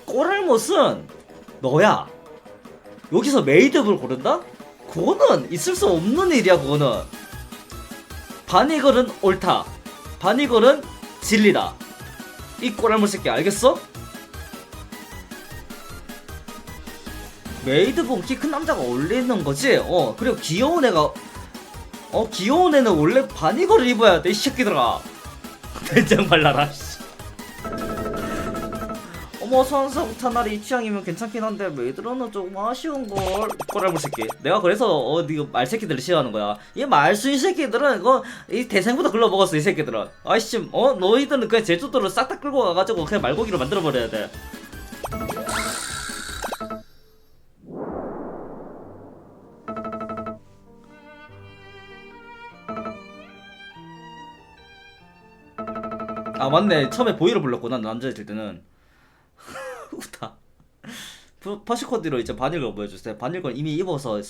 꼬랄못은 너야. 여기서 메이드블 고른다? 그거는 있을 수 없는 일이야. 그거는 바니걸은 옳다. 바니걸은 진리다. 이 꼬랄못 새끼 알겠어? 메이드블 키 큰 남자가 어울리는 거지. 그리고 귀여운 애가 귀여운 애는 원래 바니걸을 입어야 돼 이 새끼들아. 된장 발라라. 어머 선사 후타나리 이 취향이면 괜찮긴 한데 메이드로는 조금 아쉬운걸. 꼬랄물 새끼. 내가 그래서 니가 말새끼들을 싫어하는 거야. 이 말수이 새끼들은 이거 이 대생부터 글러먹었어 이 새끼들은. 아이씨 너희들은 그냥 제주도를 싹 다 끌고 가가지고 그냥 말고기로 만들어버려야 돼. 맞네. 처음에 보이로 불렀구나 남자애들 때는. 후타 퍼시코디로 이제 바닐걸 보여주세요. 바닐걸 이미 입어서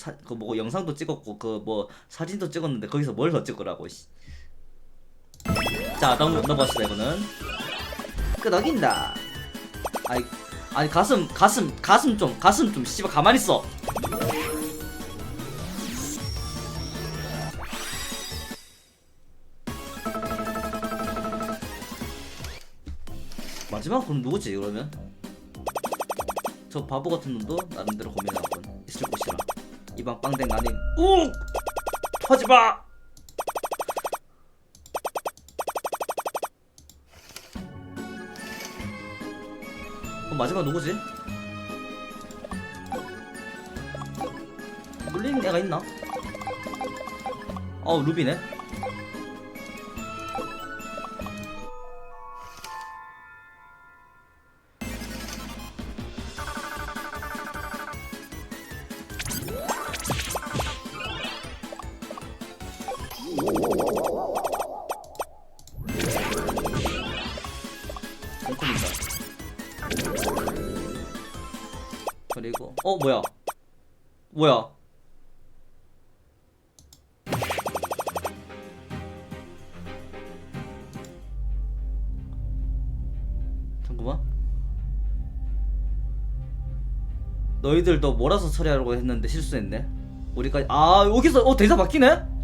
영상도 찍었고 사진도 찍었는데 거기서 뭘 더 찍으라고. 자 넘어갑시다. 이거는 끄덕인다. 아니 가슴 좀 씨발 가만히 있어. 마지막 그럼 누구지 그러면? 저 바보 같은 놈도 나름대로 고민해봤군. 있을 곳이라. 이방 빵댕 나님. 욱! 하지마! 그럼 마지막 누구지? 물리는 애가 있나? 루비네. 그리고 뭐야 뭐야 잠깐만. 너희들도 몰아서 처리하려고 했는데 실수했네. 우리까지 여기서 대사 바뀌네?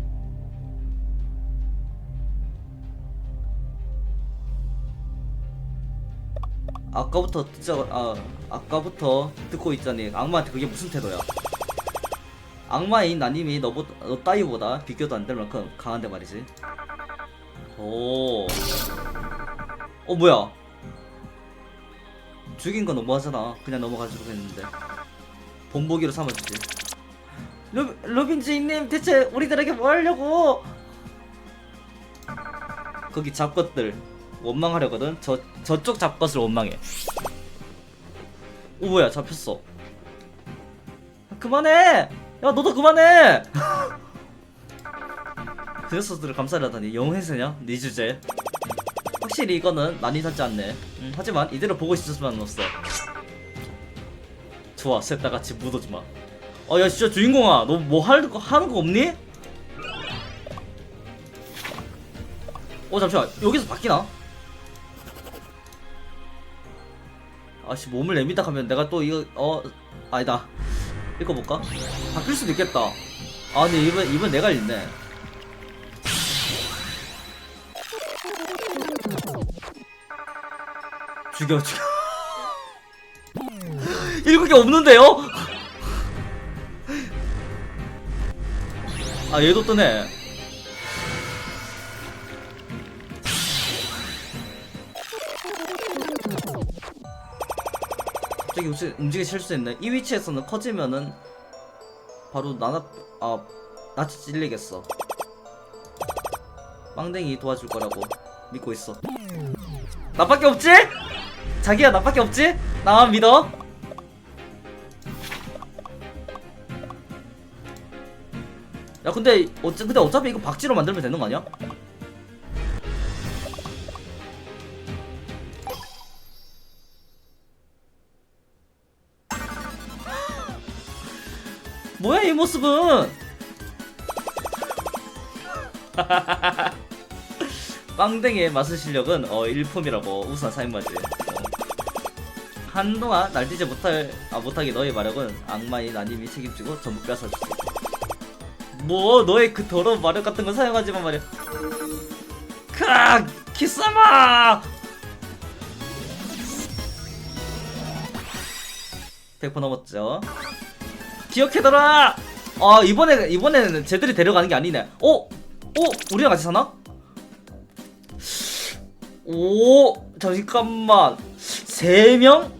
아까부터 듣고 있자니 악마한테 그게 무슨 태도야? 악마인 나님이 너 따위보다 비교도 안 될 만큼 강한데 말이지. 뭐야? 죽인 거 너무하잖아. 그냥 넘어가지고 했는데 본보기로 삼아주지. 로빈 주인님 대체 우리들에게 뭐 하려고? 거기 잡것들 원망하려거든. 저쪽 잡것을 원망해. 뭐야 잡혔어. 그만해. 야 너도 그만해. 그 녀석들을 감싸려다니 영웅회사냐? 네 주제. 확실히 이거는 난이 닿지 않네. 하지만 이대로 보고 있을 수만은 없어. 좋아, 셋 다 같이 묻어주마. 야 진짜 주인공아, 너 뭐 하는 거 없니? 잠시만, 여기서 바뀌나? 아씨, 몸을 내민다 하면 내가 또 이거 아니다. 읽어볼까? 바뀔 수도 있겠다. 근데 이번 내가 읽네. 죽여. 읽을 게 없는데요? 얘도 뜨네. 갑자기 움직이기 실수했네. 이 위치에서는 커지면은 바로 낯이 찔리겠어. 빵댕이 도와줄 거라고 믿고 있어. 나밖에 없지? 자기야, 나밖에 없지? 나만 믿어. 야 근데 어차피 이거 박쥐로 만들면 되는 거 아니야? 뭐야 이 모습은? 빵댕이의 마술 실력은 일품이라고 우수한 사인마지. 한동안 날뛰지 못하게 너의 마력은 악마인 나님이 책임지고 전부 뺏어주지. 뭐 너의 그 더러운 마력 같은 건 사용하지만 말이야. 키사마 100% 넘었죠. 기억해둬라. 이번에는 쟤들이 데려가는 게 아니네. 우리랑 같이 사나? 잠깐만. 3명?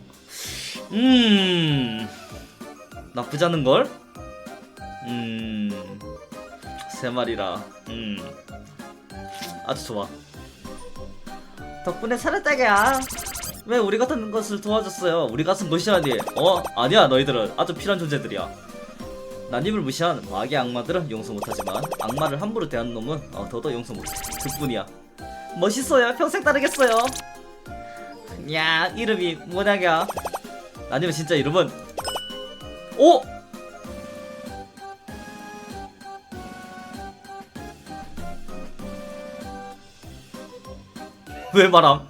나쁘지 않은걸? 3마리라. 아주 좋아. 덕분에 살았다냐. 왜 우리 같은 것을 도와줬어요? 우리 같은 무시하니? 아니야, 너희들은 아주 필요한 존재들이야. 난입을 무시한 마귀 악마들은 용서 못하지만 악마를 함부로 대하는 놈은 더더 용서 못해. 그뿐이야. 멋있어요. 평생 따르겠어요. 야, 이름이 뭐냐냐? 아니면 진짜 이름은 왜 바람?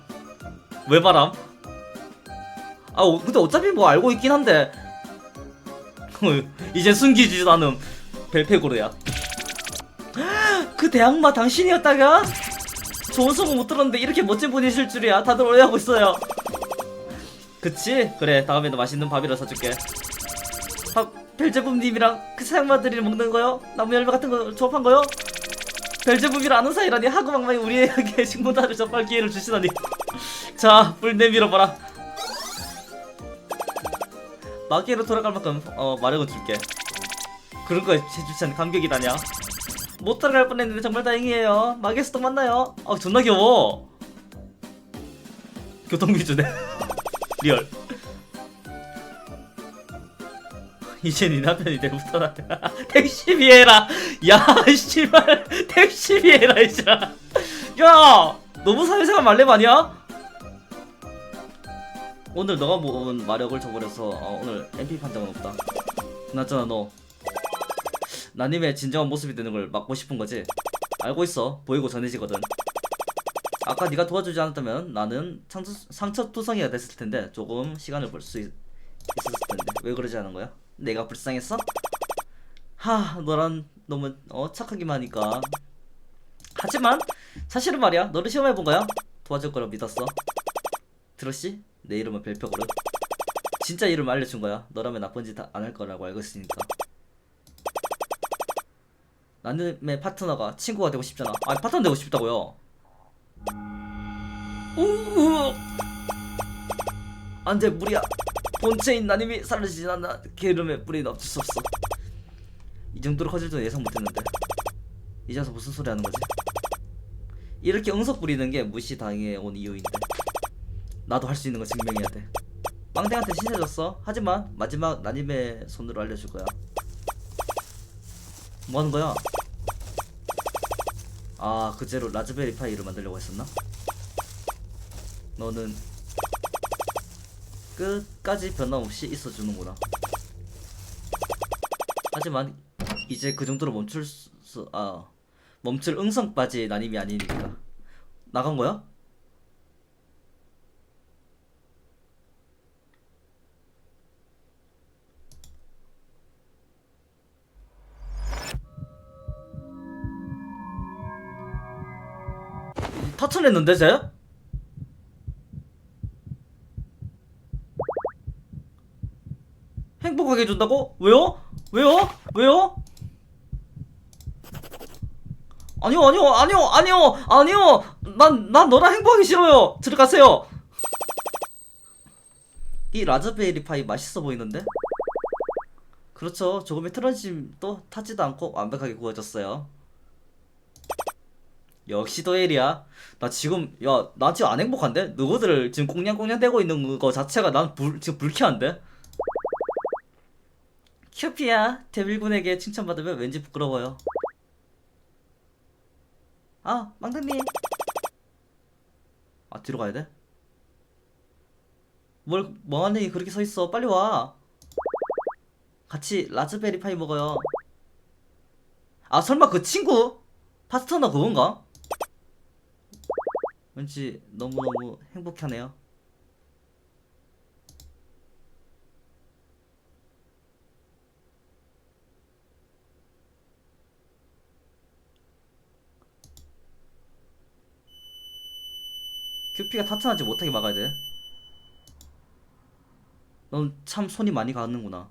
근데 어차피 뭐 알고 있긴 한데 이제 숨기지도 않음. 벨페고르야. 그 대악마 당신이었다가? 좋은 소문 못 들었는데 이렇게 멋진 분이실 줄이야. 다들 오해하고 있어요. 그치? 그래, 다음에도 맛있는 밥이라 사줄게. 벨제붐님이랑 그 사양마들이 먹는 거요? 나무 열매 같은 거 조합한 거요? 벨제붐이랑 아는 사이라니. 하고 막막이 우리에게 식문화를 접할 기회를 주시다니. 자, 뿔 내밀어봐라. 마귀로 돌아갈 만큼 마력은 줄게. 그런 거 해주지 않는 감격이다냐. 못 따라갈 뻔했는데 정말 다행이에요. 마귀에서 또 만나요. 존나 귀여워. 교통비 주네. 리얼. 이제 니 남편이 내부터 나. 택시비 해라. 야 씨발, 택시비 해라 이제. 야 너무 사회생활 말렙 아니야? 오늘 너가 모은 마력을 저버려서 오늘 MP 판정은 없다. 그나저나 너 나님의 진정한 모습이 되는 걸 막고 싶은 거지? 알고 있어. 보이고 전해지거든. 아까 네가 도와주지 않았다면 나는 상처투성이가 됐을 텐데 조금 시간을 벌 수 있었을 텐데 왜 그러지 않은 거야? 내가 불쌍했어? 너란 놈은 착하기만 하니까. 하지만 사실은 말이야, 너를 시험해본 거야. 도와줄 거라 믿었어. 들었지? 내 이름은 벨표거든. 진짜 이름 알려준 거야. 너라면 나쁜 짓 안 할 거라고 알고 있으니까. 나님의 파트너가 친구가 되고 싶잖아. 아니 파트너 되고 싶다고요. 안돼, 무리야. 본체인 나님이 사라지진 않아. 게으름의 뿌리는 어쩔 수 없어. 이 정도로 커질 줄 예상 못했는데 이제 와서 무슨 소리 하는 거지? 이렇게 응석 부리는 게 무시당해 온 이유인데 나도 할 수 있는 거 증명해야 돼. 빵댕한테 신세졌어. 하지만 마지막 나님의 손으로 알려줄 거야. 뭐 하는 거야? 그제로 라즈베리 파이를 만들려고 했었나? 너는 끝까지 변함없이 있어주는구나. 하지만 이제 그 정도로 멈출 응성바지의 나님이 아니니까. 나간 거야? 타천했는데 쟤? 행복하게 해준다고? 왜요? 왜요? 왜요? 아니요. 난 너랑 행복하기 싫어요. 들어가세요. 이 라즈베리 파이 맛있어 보이는데? 그렇죠. 조금의 트러짐도 타지도 않고 완벽하게 구워졌어요. 역시 도엘이야. 나 지금 안 행복한데? 너희들 지금 꽁냥꽁냥대고 있는 거 자체가 난 지금 불쾌한데? 큐피야, 데빌군에게 칭찬받으면 왠지 부끄러워요. 망대님. 뒤로 가야 돼? 뭘 멍하니 그렇게 서 있어. 빨리 와. 같이 라즈베리 파이 먹어요. 설마 그 친구? 파스터너 그건가? 왠지 너무너무 행복하네요. 큐피가 타탄하지 못하게 막아야 돼. 넌 참 손이 많이 가는구나.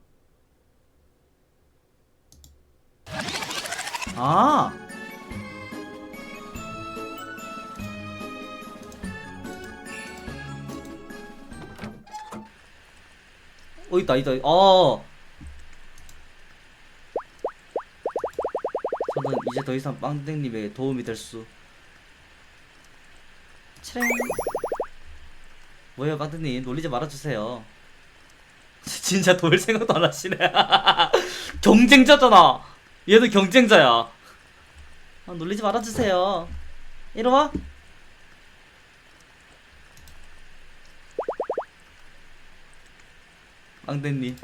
있다. 저는 이제 더 이상 빵댕님의 도움이 될 수. 치랭. 뭐예요, 빵댕님? 놀리지 말아주세요. 진짜 도울 생각도 안 하시네. 경쟁자잖아. 얘도 경쟁자야. 놀리지 말아주세요. 이리와. 빵댕님.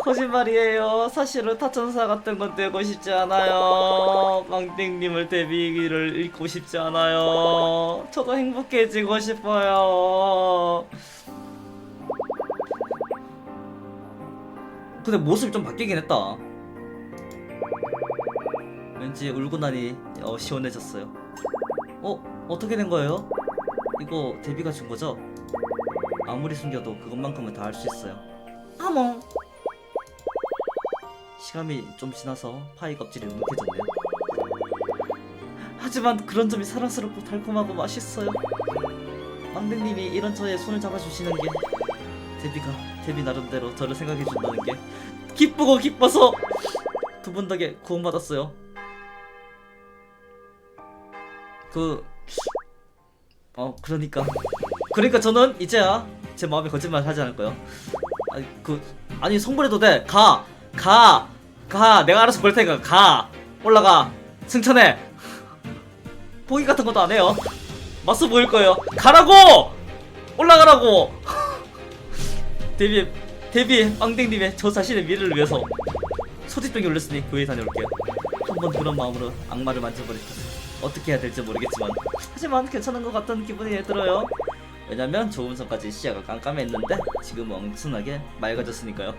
거짓말이에요. 사실은 타천사 같은 건 되고 싶지 않아요. 망땡님을 데뷔기를 잃고 싶지 않아요. 저도 행복해지고 싶어요. 근데 모습이 좀 바뀌긴 했다. 왠지 울고 나니 시원해졌어요. 어떻게 된 거예요? 이거 데뷔가 준 거죠? 아무리 숨겨도 그것만큼은 다 할 수 있어요. 아몽. 시간이 좀 지나서 파이 껍질이 눅눅해졌네요. 하지만 그런 점이 사랑스럽고 달콤하고 맛있어요. 망댕님이 이런 저의 손을 잡아주시는 게 데뷔 나름대로 저를 생각해준다는 게 기쁘고 기뻐서 두 분 덕에 구원받았어요. 그러니까 저는 이제야 제 마음에 거짓말 하지 않을 거예요. 아니 성불해도 돼. 가. 내가 알아서 볼 테니까 가. 올라가. 승천해. 포기 같은 것도 안 해요. 맞서 보일 거예요. 가라고! 올라가라고! 데뷔 빵댕님의 저 자신의 미래를 위해서 소집병이 올렸으니 교회 다녀올게요. 한번 그런 마음으로 악마를 만져버리겠어. 어떻게 해야 될지 모르겠지만 하지만 괜찮은 것 같다는 기분이 들어요. 왜냐면 좋은 전까지 시야가 깜깜했는데 지금은 엄청나게 맑아졌으니까요.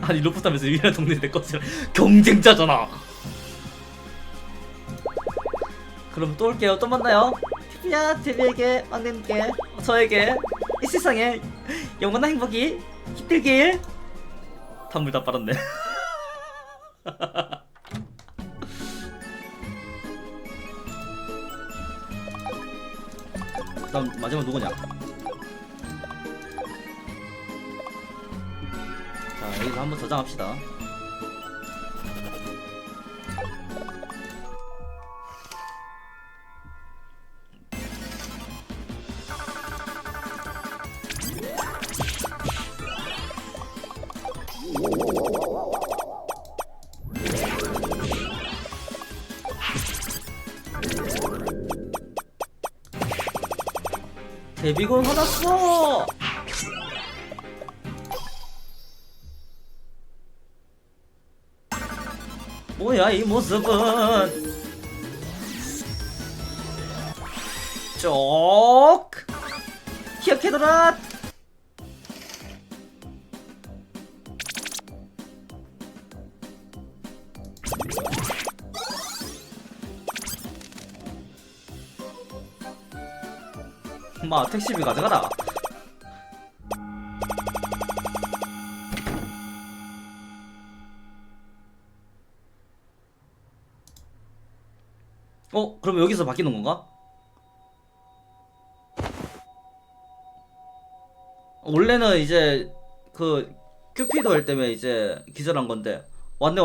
아니 로프탑에서 유일한 동네 내 것이라 경쟁자잖아. 그럼 또 올게요. 또 만나요. TV야 TV에게 빵댕님께 저에게 이 세상에 영원한 행복이 깃들길. 단물 다 빨았네. 그다음 마지막 누구냐? 자 여기서 한번 저장합시다. 데뷔골 화났어. 뭐야 이 모습은. 쪽 기억해둬라. 마 택시비 가져가라. 그럼 여기서 바뀌는 건가? 원래는 이제 그 큐피드 할 때문에 이제 기절한 건데 왔네.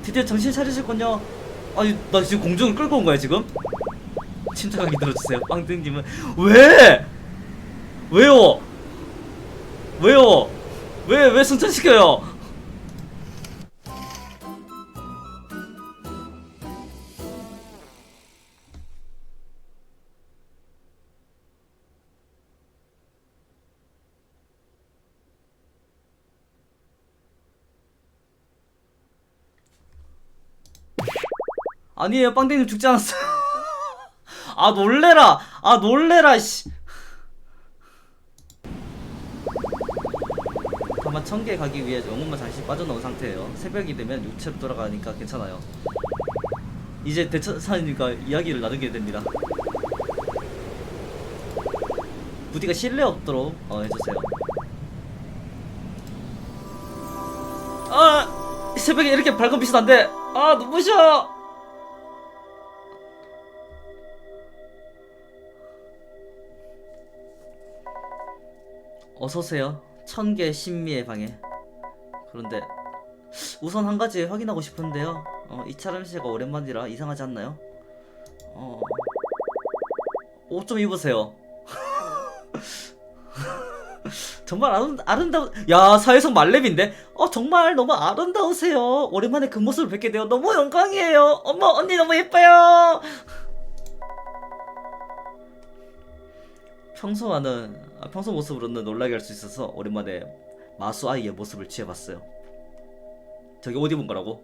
드디어 정신 차리실군요. 아니 나 지금 공중을 끌고 온 거야 지금? 침착하게 들어주세요. 빵등님은 왜요? 왜 순천시켜요? 아니에요 빵댕님 죽지 않았어요. 아 놀래라 씨. 다만 1000개 가기 위해 영혼만 잠시 빠져나온 상태예요. 새벽이 되면 육체로 돌아가니까 괜찮아요. 이제 대천사님과 이야기를 나누게 됩니다. 부디가 신뢰 없도록 해주세요. 아 새벽에 이렇게 밝은 빛은 안돼. 아 눈부셔. 어서오세요. 1000개 신미의 방에. 그런데 우선 한 가지 확인하고 싶은데요. 이 촬영시가 오랜만이라 이상하지 않나요? 옷 좀 입으세요. 정말 아름다운. 야 사회성 말렙인데? 정말 너무 아름다우세요. 오랜만에 그 모습을 뵙게 되어 너무 영광이에요. 어머 언니 너무 예뻐요. 평소 모습으로는 놀라게 할 수 있어서 오랜만에 마수 아이의 모습을 취해봤어요. 저기 옷 입은 거라고?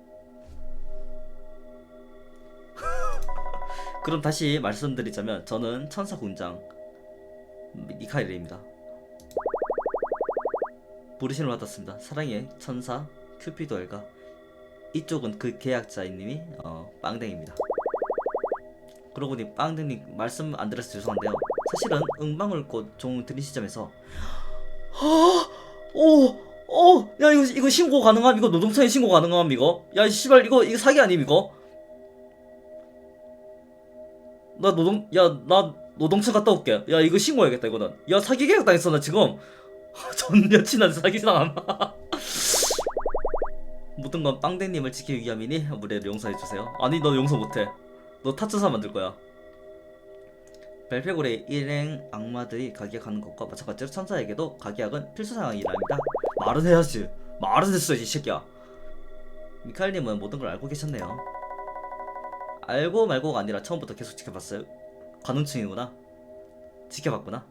그럼 다시 말씀드리자면 저는 천사 군장 미카엘입니다. 부르심을 받았습니다. 사랑의 천사 큐피도엘과 이쪽은 그 계약자님이 빵댕입니다. 그러고 보니 빵댕님 말씀 안 드려서 죄송한데요. 사실은 응방울 꽃 종 드린 시점에서 야 이거 신고 가능함? 이거 노동청에 신고 가능함? 이거? 야 씨발 이거 사기 아님 이거? 나 노동청 갔다 올게. 야 이거 신고해야겠다 이거는. 야 사기 계약 당했어 나 지금. 전 여친한테 사기당함. 모든 건 빵댕님을 지키기 위함이니 무례를 용서해주세요. 아니 너 용서 못해. 너 타짜사 만들 거야. 벨페골의 일행 악마들이 가기약하는 것과 마찬가지로 천사에게도 가기약은 필수 상황이랍니다. 말은 해야지. 말은 했어 이 새끼야. 미카엘님은 모든 걸 알고 계셨네요. 알고 말고가 아니라 처음부터 계속 지켜봤어요. 관훈층이구나. 지켜봤구나.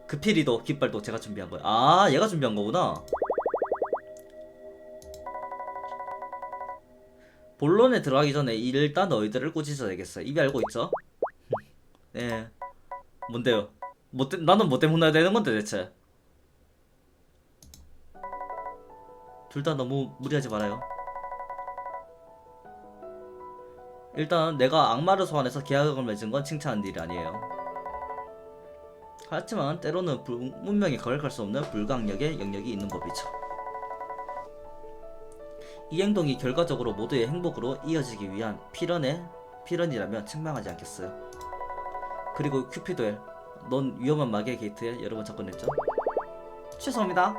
그 피리도 깃발도 제가 준비한 거야. 아, 얘가 준비한 거구나. 본론에 들어가기 전에 일단 너희들을 꾸짖어야겠어. 이미 알고 있죠? 네. 뭔데요? 나는 뭐 때문에 혼나야 되는 건데 대체? 둘 다 너무 무리하지 말아요. 일단 내가 악마를 소환해서 계약을 맺은 건 칭찬한 일이 아니에요. 하지만 때로는 문명이 거역할 수 없는 불가항력의 영역이 있는 법이죠. 이 행동이 결과적으로 모두의 행복으로 이어지기 위한 필연이라면 책망하지 않겠어요. 그리고 큐피도엘, 넌 위험한 마계 게이트에 여러 번 접근했죠? 죄송합니다.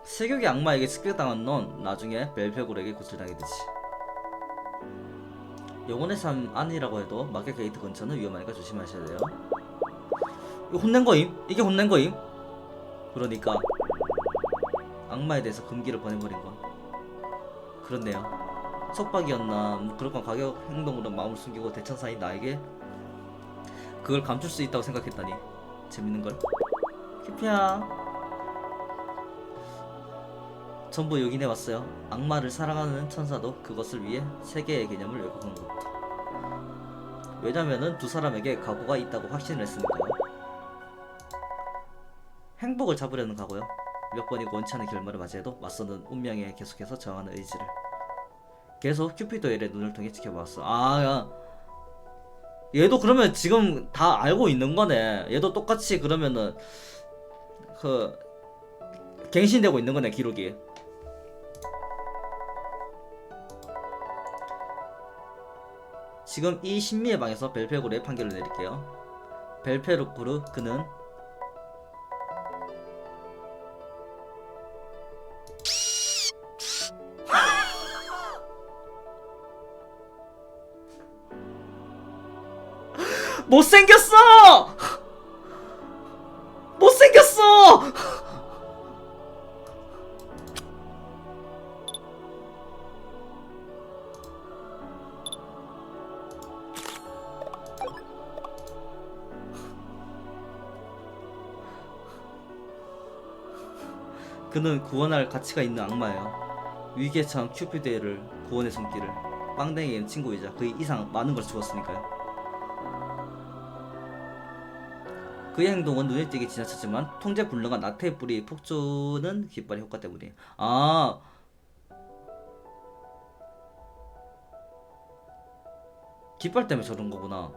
세격의 악마에게 습격당한 넌 나중에 벨페골에게 고술당하게 되지. 영혼의 삶 아니라고 해도 마계 게이트 근처는 위험하니까 조심하셔야 돼요. 이거 혼낸 거임? 이게 혼낸 거임? 그러니까 악마에 대해서 금기를 보내버린 건 그렇네요. 속박이었나 뭐 그럴 건 가격 행동으로 마음을 숨기고 대천사인 나에게 그걸 감출 수 있다고 생각했다니 재밌는걸? 큐피야, 전부 요긴해 왔어요. 악마를 사랑하는 천사도 그것을 위해 세계의 개념을 왜곡한 것도. 왜냐면은 두 사람에게 각오가 있다고 확신을 했으니까요. 행복을 잡으려는 각오요. 몇 번이고 원치 않은 결말을 맞이해도 맞서는 운명에 계속해서 저항하는 의지를. 계속 큐피도엘의 눈을 통해 지켜봤어. 아, 야. 얘도 그러면 지금 다 알고 있는 거네. 얘도 똑같이 그러면은 그 갱신되고 있는 거네, 기록이. 지금 이 신미의 방에서 벨페고르의 판결을 내릴게요. 벨페고르, 그는 못생겼어! 못생겼어! 그는 구원할 가치가 있는 악마예요. 위기에 처한 큐피드를 구원의 손길을. 빵댕이는 친구이자 그 이상 많은 걸 주었으니까요. 그의 행동은 눈에 띄게 지나쳤지만 통제 불능한 나태의 뿌리 폭주는 깃발의 효과 때문이에요. 아, 깃발 때문에 저런 거구나.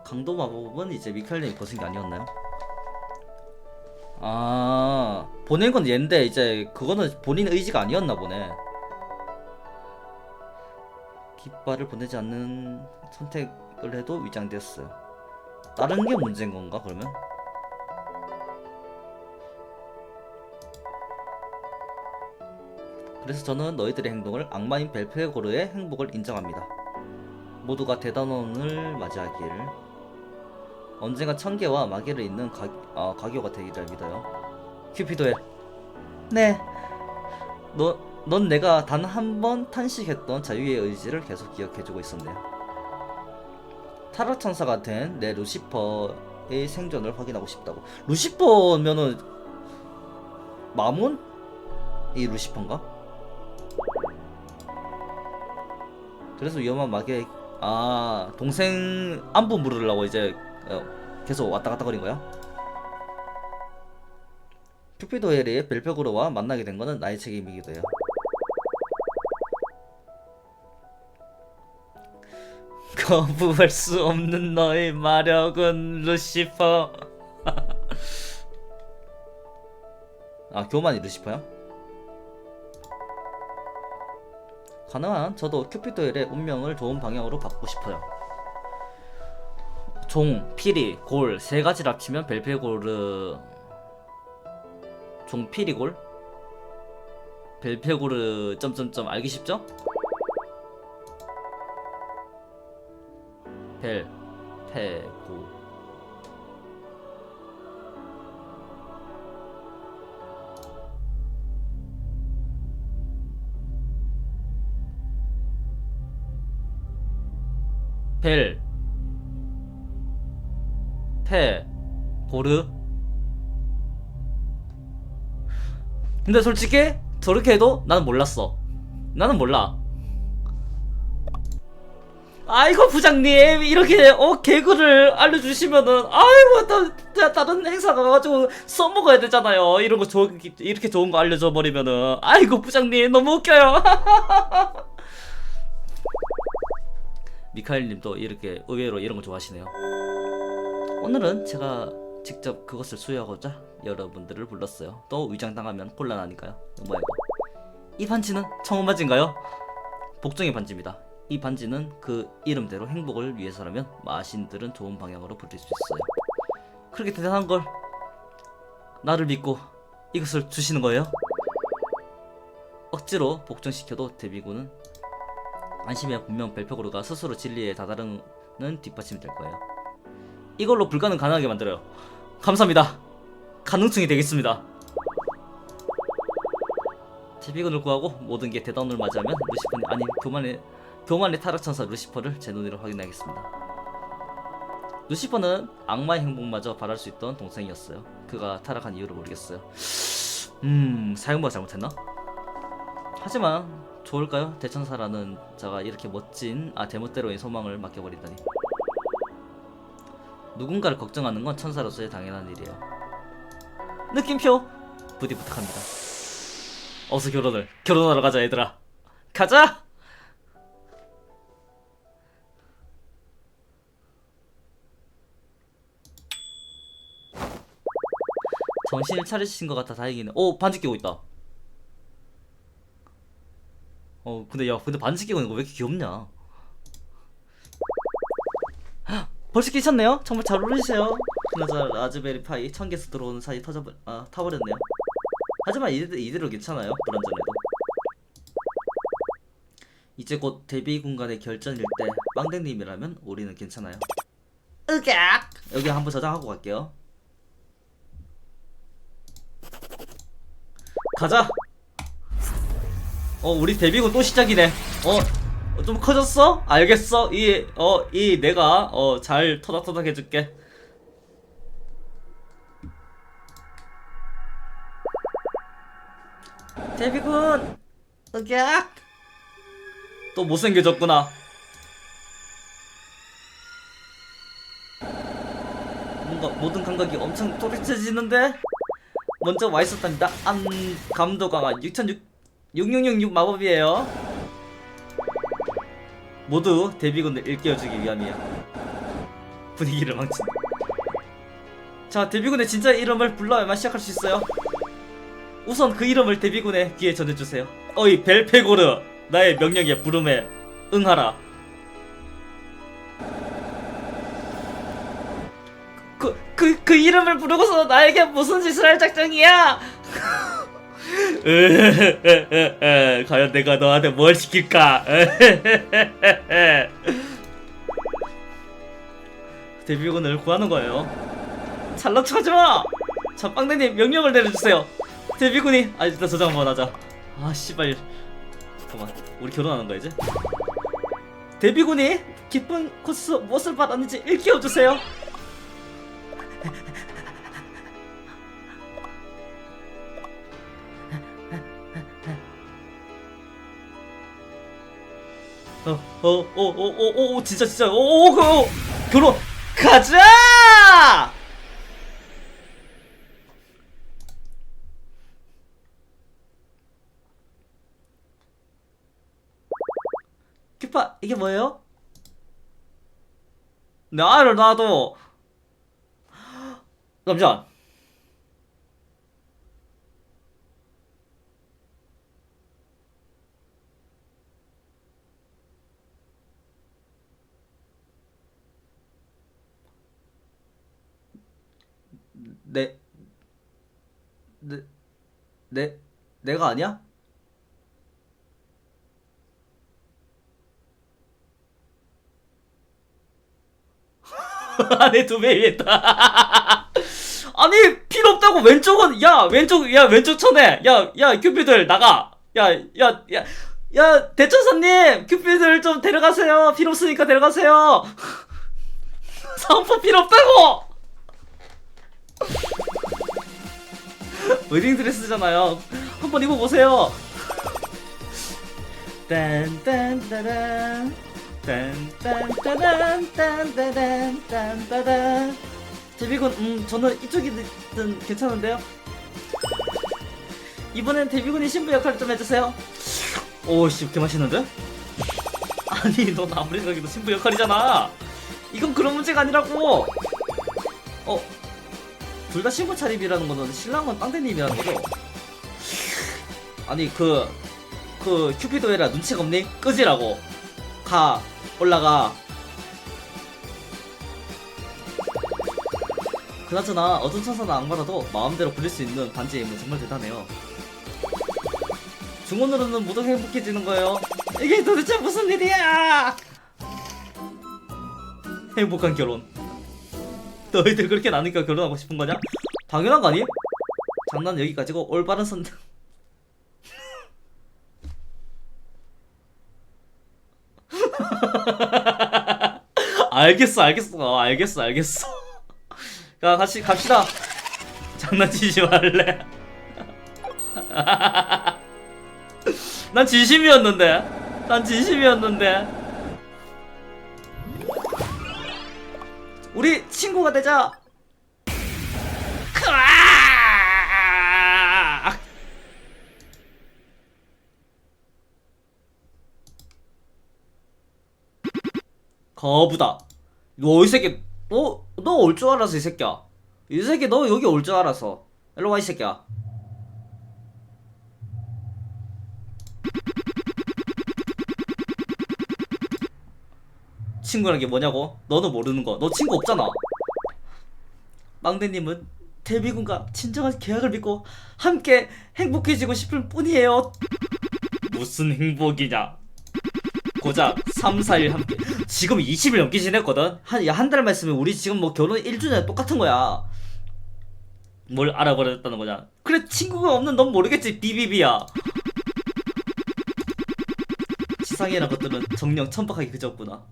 강도 마법은 이제 미카엘님이 벗은 게 아니었나요? 아, 보낸 건 얘인데 이제 그거는 본인 의지가 아니었나 보네. 깃발을 보내지 않는 선택을 해도 위장됐어요. 다른 게 문제인 건가 그러면? 그래서 저는 너희들의 행동을 악마인 벨페고르의 행복을 인정합니다. 모두가 대단원을 맞이하기를. 언젠가 천계와 마계를 잇는 가교가 되기를 믿어요. 큐피도엘. 네. 넌 내가 단 한 번 탄식했던 자유의 의지를 계속 기억해주고 있었네요. 타락 천사가 된 내 루시퍼의 생존을 확인하고 싶다고. 루시퍼면은 마몬이 루시퍼인가? 그래서 위험한 마계 동생 안부 물으려고 이제 계속 왔다 갔다 거린 거야? 큐피도엘이 벨페고르와 만나게 된 거는 나의 책임이기도 해요. 거부할 수 없는 너의 마력은 루시퍼. 아, 교만이 루시퍼야? 가능한 저도 큐피도엘의 운명을 좋은 방향으로 바꾸고 싶어요. 종, 피리, 골 세 가지를 합치면 벨페고르. 종, 피리, 골? 벨페고르 점점점 알기 쉽죠? 벨페고. 벨, 페, 고르. 근데 솔직히 저렇게 해도 나는 몰랐어. 나는 몰라. 아이고 부장님 이렇게 개그를 알려주시면은 아이고 다른 행사 가가지고 써먹어야 되잖아요. 이런 거 이렇게 좋은 거 알려줘 버리면은 아이고 부장님 너무 웃겨요. 미카엘님도 이렇게 의외로 이런 거 좋아하시네요. 오늘은 제가 직접 그것을 수여하고자 여러분들을 불렀어요. 또 위장당하면 곤란하니까요. 뭐야 이거? 이 반지는 청혼반지인가요? 복종의 반지입니다. 이 반지는 그 이름대로 행복을 위해서라면 마신들은 좋은 방향으로 부릴 수 있어요. 그렇게 대단한 걸 나를 믿고 이것을 주시는 거예요? 억지로 복종시켜도 데뷔군은 안심해야 분명 벨페고르가 스스로 진리에 다다르는 뒷받침이 될 거예요. 이걸로 불가능 가능하게 만들어요. 감사합니다. 가능충이 되겠습니다. 데뷔군을 구하고 모든 게 대다운을 맞이하면 루시퍼는 아니 교만의 타락천사 루시퍼를 제 눈으로 확인하겠습니다. 루시퍼는 악마의 행복마저 바랄 수 있던 동생이었어요. 그가 타락한 이유를 모르겠어요. 사용부가 잘못했나? 하지만 좋을까요? 대천사라는 자가 이렇게 멋진 대멋대로의 소망을 맡겨버린다니. 누군가를 걱정하는 건 천사로서의 당연한 일이에요. 느낌표 부디 부탁합니다. 어서 결혼하러 가자 얘들아. 가자! 정신을 차리신 것 같아 다행이네. 오 반지 끼고 있다. 근데 반지 끼고 있는 거 왜 이렇게 귀엽냐? 벌써 끼셨네요? 정말 잘 어울리세요. 그나저나 라즈베리 파이 1000개수 들어오는 사이 타버렸네요. 하지만 이대로 괜찮아요. 불안전해도. 이제 곧 데뷔 공간의 결전일 때 빵댕님이라면 우리는 괜찮아요. 으악! 여기 한번 저장하고 갈게요. 가자. 우리 데뷔군 또 시작이네. 좀 커졌어? 알겠어. 내가 잘 토닥토닥 해줄게. 데뷔군. 으악. 또 못생겨졌구나. 뭔가 모든 감각이 엄청 또렷해지는데? 먼저 와있었답니다. 감도 강화 6666 마법이에요. 모두 데뷔군을 일깨워주기 위함이야. 분위기를 망친. 자, 데뷔군의 진짜 이름을 불러야만 시작할 수 있어요. 우선 그 이름을 데뷔군의 귀에 전해주세요. 어이 벨페고르, 나의 명령에 부름에 응하라. 그 이름을 부르고서 나에게 무슨 짓을 할 작정이야? 과연 내가 너한테 뭘 시킬까? 데뷔군을 구하는 거예요. 잘난 척하지 마. 자, 빵댕님 명령을 내려주세요. 데뷔군이 일단 저장 한번 하자. 씨발. 잠깐만, 우리 결혼하는 거야 이제? 데뷔군이 기쁜 코스 무엇을 받았는지 일깨워주세요. 진짜 결혼 가자! 큐파 이게 뭐예요? 나도 잠시만. 내 내가 아니야? 안에 두 배 있다. 아니 필요 없다고. 왼쪽은 왼쪽 쳐내. 야 큐피들 나가. 야 야, 대천사님! 큐피드를 좀 데려가세요! 필요 없으니까 데려가세요! 사은품 필요 없다고! 웨딩드레스잖아요. 한번 입어보세요. 딴딴따란 딴딴따란 딴따란 데뷔군 저는 이쪽이든 괜찮은데요? 이번엔 데뷔군이 신부 역할을 좀 해주세요. 오씨 이렇게 맛있는데? 아니 넌 아무리 생각해도 신부 역할이잖아. 이건 그런 문제가 아니라고. 둘 다 신부 차림이라는 거는 신랑은 땅대님이라는 거죠? 아니 그 큐피도 해라. 눈치가 없니? 끄지라고. 가 올라가. 그나저나 어두운 천사는 악마라도 마음대로 부릴 수 있는 반지의 힘은 정말 대단해요. 중원으로는 모두 행복해지는 거예요. 이게 도대체 무슨 일이야? 행복한 결혼. 너희들 그렇게 나니까 결혼하고 싶은 거냐? 당연한 거 아님? 장난은 여기까지고 올바른 선택. 알겠어. 야 같이 갑시다. 장난치지 말래. 난 진심이었는데. 우리 친구가 되자. 크아! 거부다. 너 이 새끼 너 올 줄 알아서 이 새끼야. 이 새끼 너 여기 올 줄 알아서. 일로 와 이 새끼야. 친구란 게 뭐냐고? 너는 모르는 거. 너 친구 없잖아. 망대님은 데뷔군과 진정한 계약을 맺고 함께 행복해지고 싶을 뿐이에요. 무슨 행복이냐? 고작 3, 4일 함께. 지금 20일 넘게 지냈거든? 한 달만 있으면 우리 지금 뭐 결혼 1주년 똑같은 거야. 뭘 알아버렸다는 거냐? 그래, 친구가 없는 넌 모르겠지, 비비비야. 지상이란 것들은 정령 천박하게 그저없구나.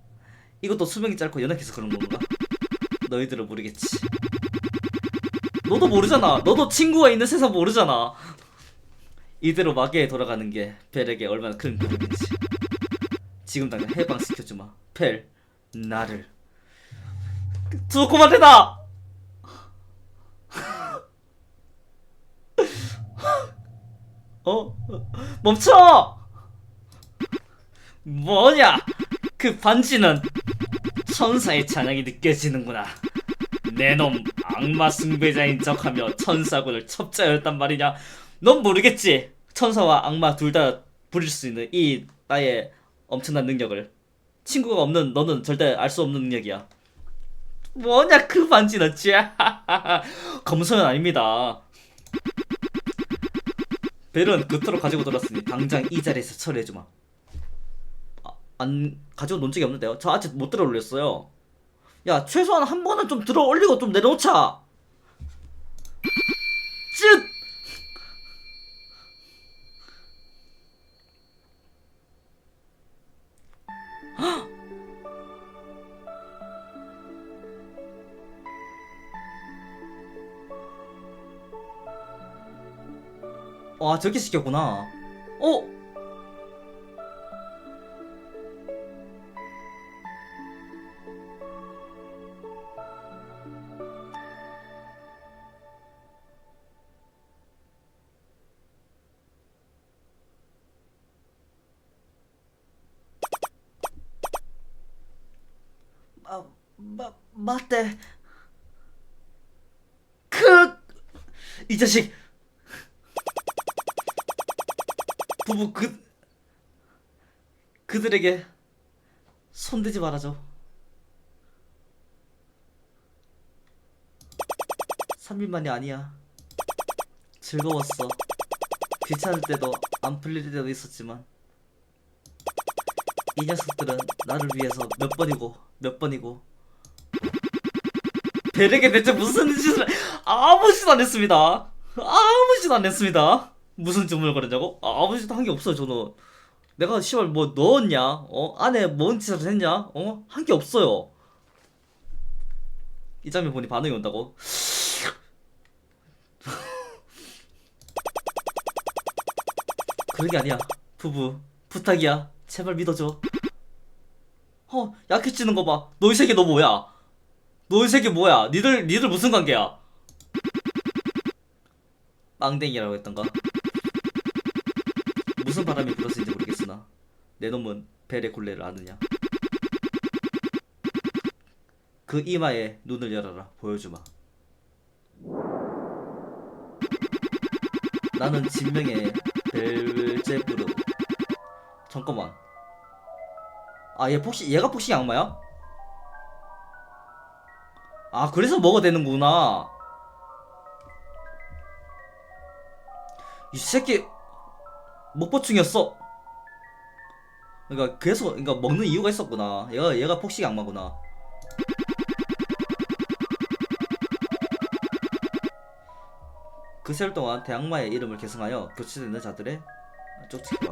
이것도 수명이 짧고 연약해서 그런 건가? 너희들은 모르겠지. 너도 모르잖아. 너도 친구가 있는 세상 모르잖아. 이대로 마계에 돌아가는 게 벨에게 얼마나 큰 그림인지. 지금 당장 해방시켜주마. 벨, 나를. 그만해다. 멈춰. 뭐냐? 그 반지는 천사의 찬양이 느껴지는구나. 내 놈 악마 숭배자인 척하며 천사군을 첩자였단 말이냐? 넌 모르겠지. 천사와 악마 둘 다 부릴 수 있는 이 나의 엄청난 능력을. 친구가 없는 너는 절대 알 수 없는 능력이야. 뭐냐 그 반지는. 쥐야. 검소는 아닙니다. 벨은 그토록 가지고 돌았으니 당장 이 자리에서 처리해주마. 안 가지고 논 적이 없는데요. 저 아직 못 들어 올렸어요. 야 최소한 한 번은 좀 들어 올리고 좀 내려놓자. 쯧! 와 저렇게 시켰구나. 어? 맞대. 이 자식. 부부 그들에게 손대지 말아줘. 3일만이 아니야. 즐거웠어. 귀찮을 때도 안 풀릴 때도 있었지만 이 녀석들은 나를 위해서 몇 번이고 벨에게 대체 무슨 짓을. 아무 짓도 안 했습니다. 아무 짓도 안 했습니다. 무슨 주문을 걸었냐고? 아무 짓도 한 게 없어요 저는. 내가 씨발 뭐 넣었냐? 안에 뭔 짓을 했냐? 한 게 없어요. 이 장면 보니 반응이 온다고? 그런 게 아니야. 부부 부탁이야. 제발 믿어줘. 약해지는 거 봐. 너 이 새끼 너 뭐야? 너 이 새끼 뭐야? 니들 무슨 관계야? 빵댕이라고 했던가? 무슨 바람이 불었는지 모르겠으나 내 놈은 벨의 굴레를 아느냐? 그 이마에 눈을 열어라. 보여주마. 나는 진명의 벨제부르. 잠깐만. 얘가 폭식 악마야? 그래서 먹어야 되는구나. 이 새끼 목보충이었어. 그러니까 먹는 이유가 있었구나. 얘가 폭식 악마구나. 그 세월 동안 대악마의 이름을 계승하여 교체되는 자들의 쫓기고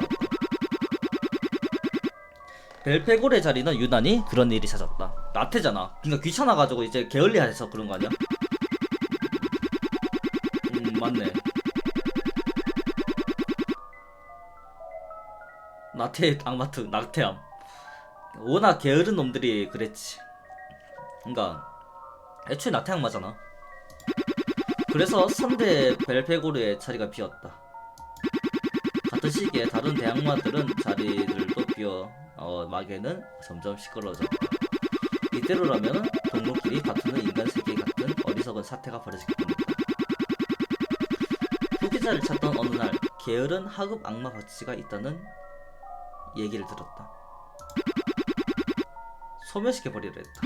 벨페골의 자리는 유난히 그런 일이 찾았다. 나태잖아. 그러니까 귀찮아가지고 이제 게을리해서 그런 거 아니야? 맞네. 나태 악마트 낙태함. 워낙 게으른 놈들이 그랬지. 그러니까 애초에 나태 악마잖아. 그래서 선대 벨페고르의 자리가 비었다. 같은 시기에 다른 대악마들은 자리들도 비어 마계는 점점 시끄러워졌다. 이대로라면 동물끼리 다투는 인간 세계 같은 어리석은 사태가 벌어지게 됩니다. 후계자를 찾던 어느 날 게으른 하급 악마 바치가 있다는 얘기를 들었다. 소멸시켜버리려 했다.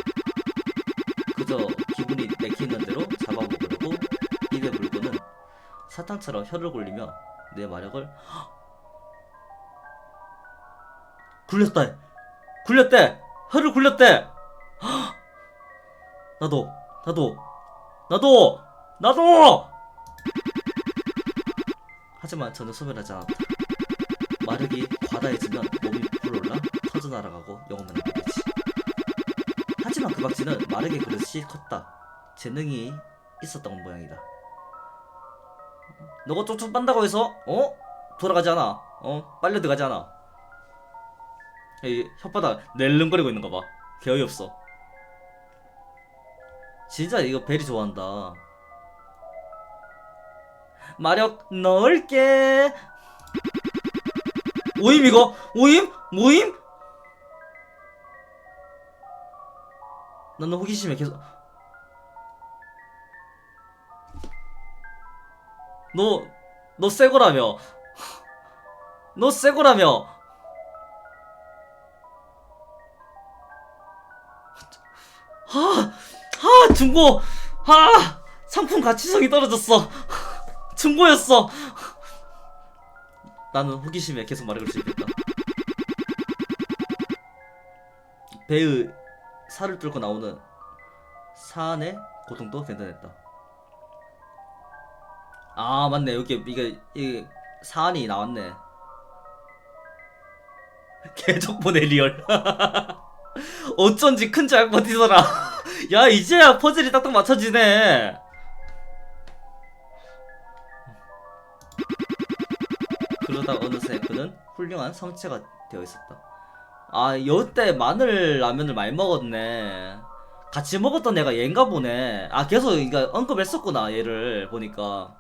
그저 기분이 내키는 대로 잡아먹으려고 입에 물고는 사탕처럼 혀를 굴리며 내 마력을 굴렸대. 혀를 굴렸대. 나도. 하지만 저는 소멸하지 않았다. 마력이 과다해지면 몸이 불올라 터져나가고 영혼만 남게 되지. 하지만 그 박쥐는 마력의 그릇이 컸다. 재능이 있었던 모양이다. 너가 쪽쪽 빤다고 해서 돌아가지 않아. 빨려 들어가지 않아. 이 혓바닥 낼름거리고 있는 거 봐. 개 어이없어. 진짜 이거 베리 좋아한다. 마력 넣을게. 오임 이거? 모임? 나는 호기심에 계속 너 새거라며. 너 새거라며. 중고. 상품 가치성이 떨어졌어. 중고였어. 나는 호기심에 계속 말을 걸 수 있겠다. 배의 살을 뚫고 나오는 사안의 고통도 견뎌냈다. 맞네. 이게 사안이 나왔네. 개족보네 리얼. 어쩐지 큰 줄 알고 버티더라. 야 이제야 퍼즐이 딱딱 맞춰지네. 그러다 어느새 그는 훌륭한 성체가 되어 있었다. 여때 마늘 라면을 많이 먹었네. 같이 먹었던 애가 얘인가 보네. 계속 그러니까 언급했었구나 얘를 보니까.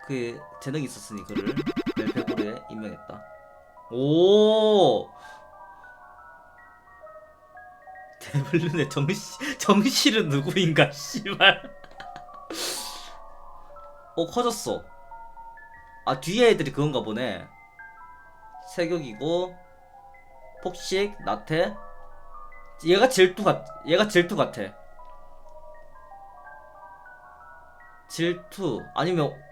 그의 재능이 있었으니 그를 벨페고르에 임명했다. 오. 데블룬의 정실은 누구인가 씨발. 커졌어. 뒤에 애들이 그건가 보네. 세격이고 폭식 나태. 얘가 질투 같아. 질투 아니면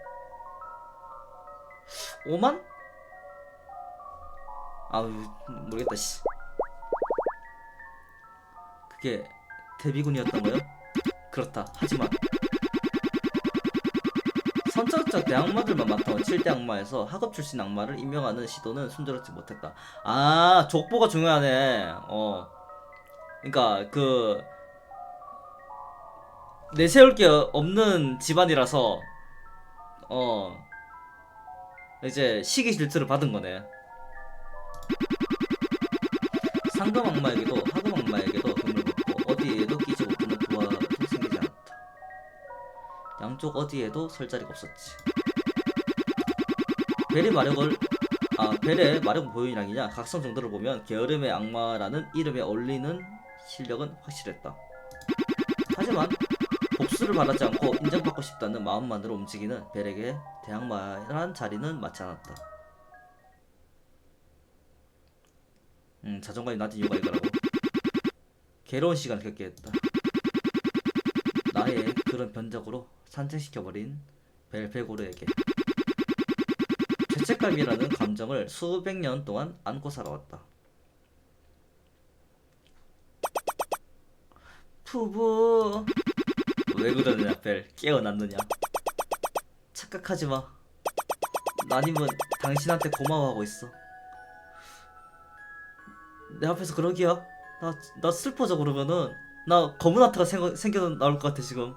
오만? 모르겠다 씨. 그게 데뷔군이었던 거요? 그렇다. 하지만 정작 대악마들만 맡아온 7대 악마에서 하급 출신 악마를 임명하는 시도는 순조롭지 못했다. 아, 족보가 중요하네. 그러니까 그 내세울 게 없는 집안이라서 이제 시기 질투를 받은 거네. 상급 악마에게도 하급 악마에게도 금을 받고 어디에도 끼지 못하는 부하도 생기지 않았다. 양쪽 어디에도 설 자리가 없었지. 벨의 마력 보유량이냐 각성 정도를 보면 게으름의 악마라는 이름에 어울리는 실력은 확실했다. 하지만 복수를 바라지 않고 인정받고 싶다는 마음만으로 움직이는 벨에게 대악마란 자리는 맞지 않았다. 자존감이 낮은 이유가 이거라고. 괴로운 시간을 겪게 했다. 나의 그런 변적으로 산책시켜버린 벨페고르에게 죄책감이라는 감정을 수백 년 동안 안고 살아왔다. 부부 왜 그러느냐 벨, 깨어났느냐. 착각하지마. 나님은 당신한테 고마워하고 있어. 내 앞에서 그러기야. 나 슬퍼져. 그러면은 나 검은 하트가 생겨 나올 것 같아 지금.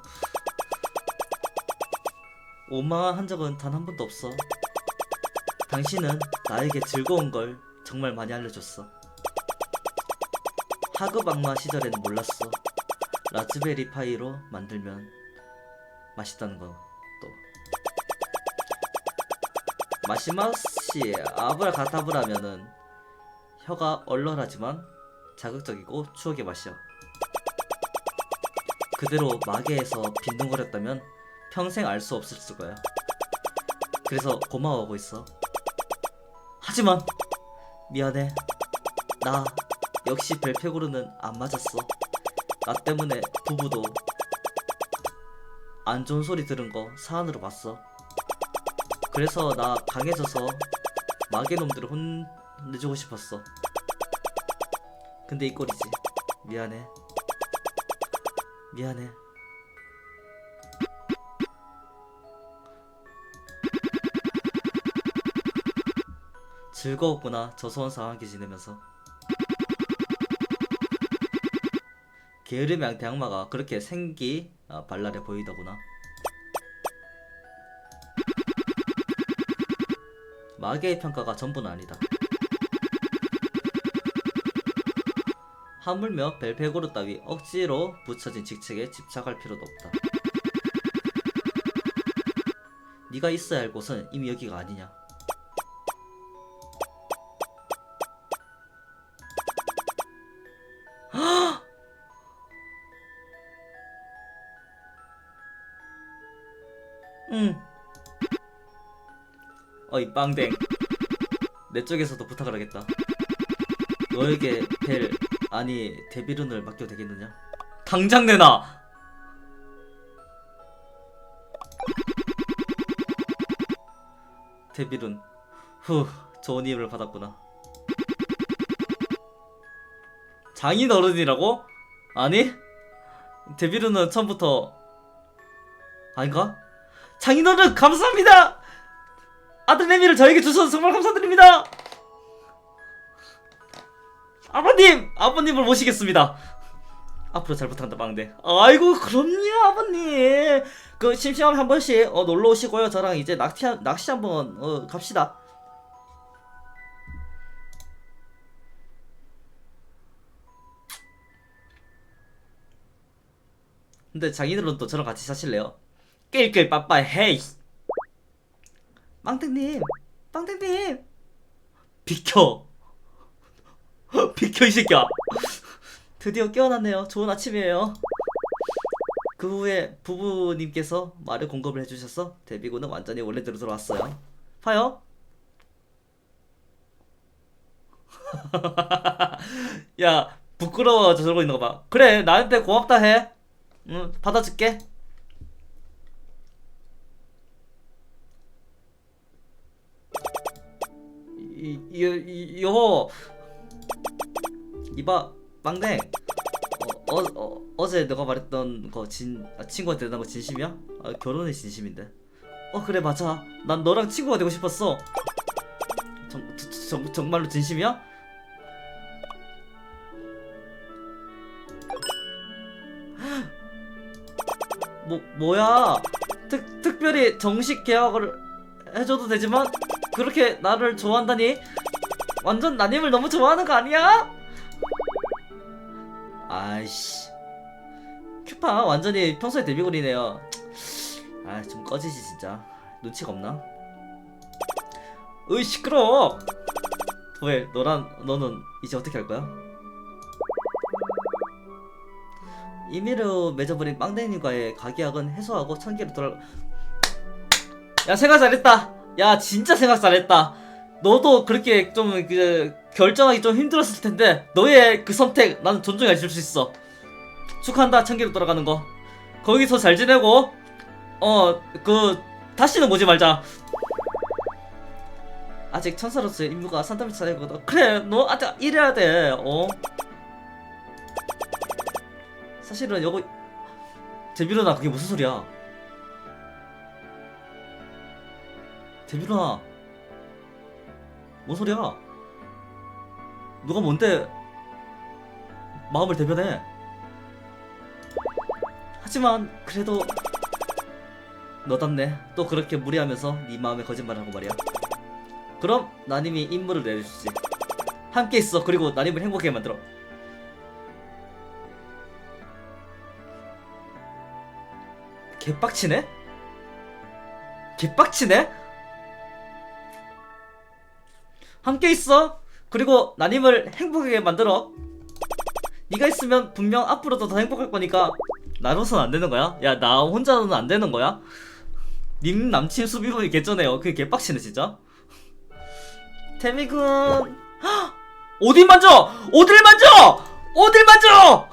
원망한 적은 단 한 번도 없어. 당신은 나에게 즐거운 걸 정말 많이 알려줬어. 하급 악마 시절에는 몰랐어. 라즈베리 파이로 만들면 맛있다는 거. 또 마시마시 아브라카타브라면은 혀가 얼얼하지만 자극적이고 추억의 맛이야. 그대로 마계에서 빈둥거렸다면 평생 알 수 없었을 거야. 그래서 고마워하고 있어. 하지만 미안해. 나 역시 벨페고르는 안 맞았어. 나 때문에 부부도 안 좋은 소리 들은 거 사안으로 봤어. 그래서 나 강해져서 마계놈들을 혼내주고 싶었어. 근데 이 꼴이지. 미안해. 미안해. 즐거웠구나. 저소원 상하게 지내면서. 게으름의 대악마가 그렇게 생기 발랄해 보이더구나. 마계의 평가가 전부는 아니다. 하물며 벨페고르 따위 억지로 붙여진 직책에 집착할 필요도 없다. 네가 있어야 할 곳은 이미 여기가 아니냐. 어이 빵댕, 내 쪽에서도 부탁을 하겠다. 너에게 벨 아니 데빌룬을 맡겨도 되겠느냐? 당장 내놔. 데빌룬 후, 좋은 힘을 받았구나. 장인어른이라고? 아니 데빌룬은 처음부터 아닌가? 장인어른 감사합니다. 아들 레미를 저에게 주셔서 정말 감사드립니다. 아버님을 모시겠습니다. 앞으로 잘 부탁한다 빵대. 아이고 그럼요 아버님. 그 심심하면 한 번씩 놀러 오시고요. 저랑 이제 낚시 한번 갑시다. 근데 장인어른 또 저랑 같이 사실래요? 낄낄 빠빠 헤이. 빵땡님 비켜. 비켜 이 새끼야. 드디어 깨어났네요. 좋은 아침이에요. 그 후에 부부님께서 말을 공급을 해주셔서 데뷔군은 완전히 원래대로 돌아왔어요. 봐요. 야 부끄러워 저러고 있는 거 봐. 그래 나한테 고맙다 해. 응 받아줄게. 여보 이봐 빵댕. 어제 너가 말했던 거 친구한테 대단한 거 진심이야? 결혼이 진심인데. 그래 맞아. 난 너랑 친구가 되고 싶었어. 정말로 진심이야? 뭐야? 특별히 정식 계약을 해줘도 되지만 그렇게 나를 좋아한다니? 완전 나님을 너무 좋아하는 거 아니야? 아이씨, 큐파 완전히 평소에 데뷔골이네요. 아, 좀 꺼지지 진짜. 눈치가 없나? 으이 시끄러워. 도엘, 너는 이제 어떻게 할 거야? 임의로 맺어버린 빵댕이님과의 가계약은 해소하고 1000개로 돌아. 야, 생각 잘했다. 야, 진짜 생각 잘했다. 너도 그렇게 좀 결정하기 좀 힘들었을 텐데 너의 그 선택 나는 존중해 줄 수 있어. 축하한다. 1000개로 돌아가는 거. 거기서 잘 지내고 다시는 오지 말자. 아직 천사로서의 임무가 산더미 차이거든. 그래, 너 아직 이래야 돼. 사실은 여기 데뷔로나 그게 무슨 소리야? 데뷔로나 뭔 소리야? 누가 뭔데 마음을 대변해? 하지만 그래도 너답네. 또 그렇게 무리하면서 네 마음에 거짓말을 하고 말이야. 그럼 나님이 임무를 내려주지. 함께 있어. 그리고 나님을 행복하게 만들어. 개빡치네? 개빡치네? 함께 있어. 그리고 나님을 행복하게 만들어. 네가 있으면 분명 앞으로도 더 행복할 거니까 나로선 안 되는 거야? 야, 나 혼자는 안 되는 거야? 님 남친 수비범이 개쩌네요. 그게 개빡치네 진짜. 태미군. 어딜 만져! 어딜 만져! 어딜 만져!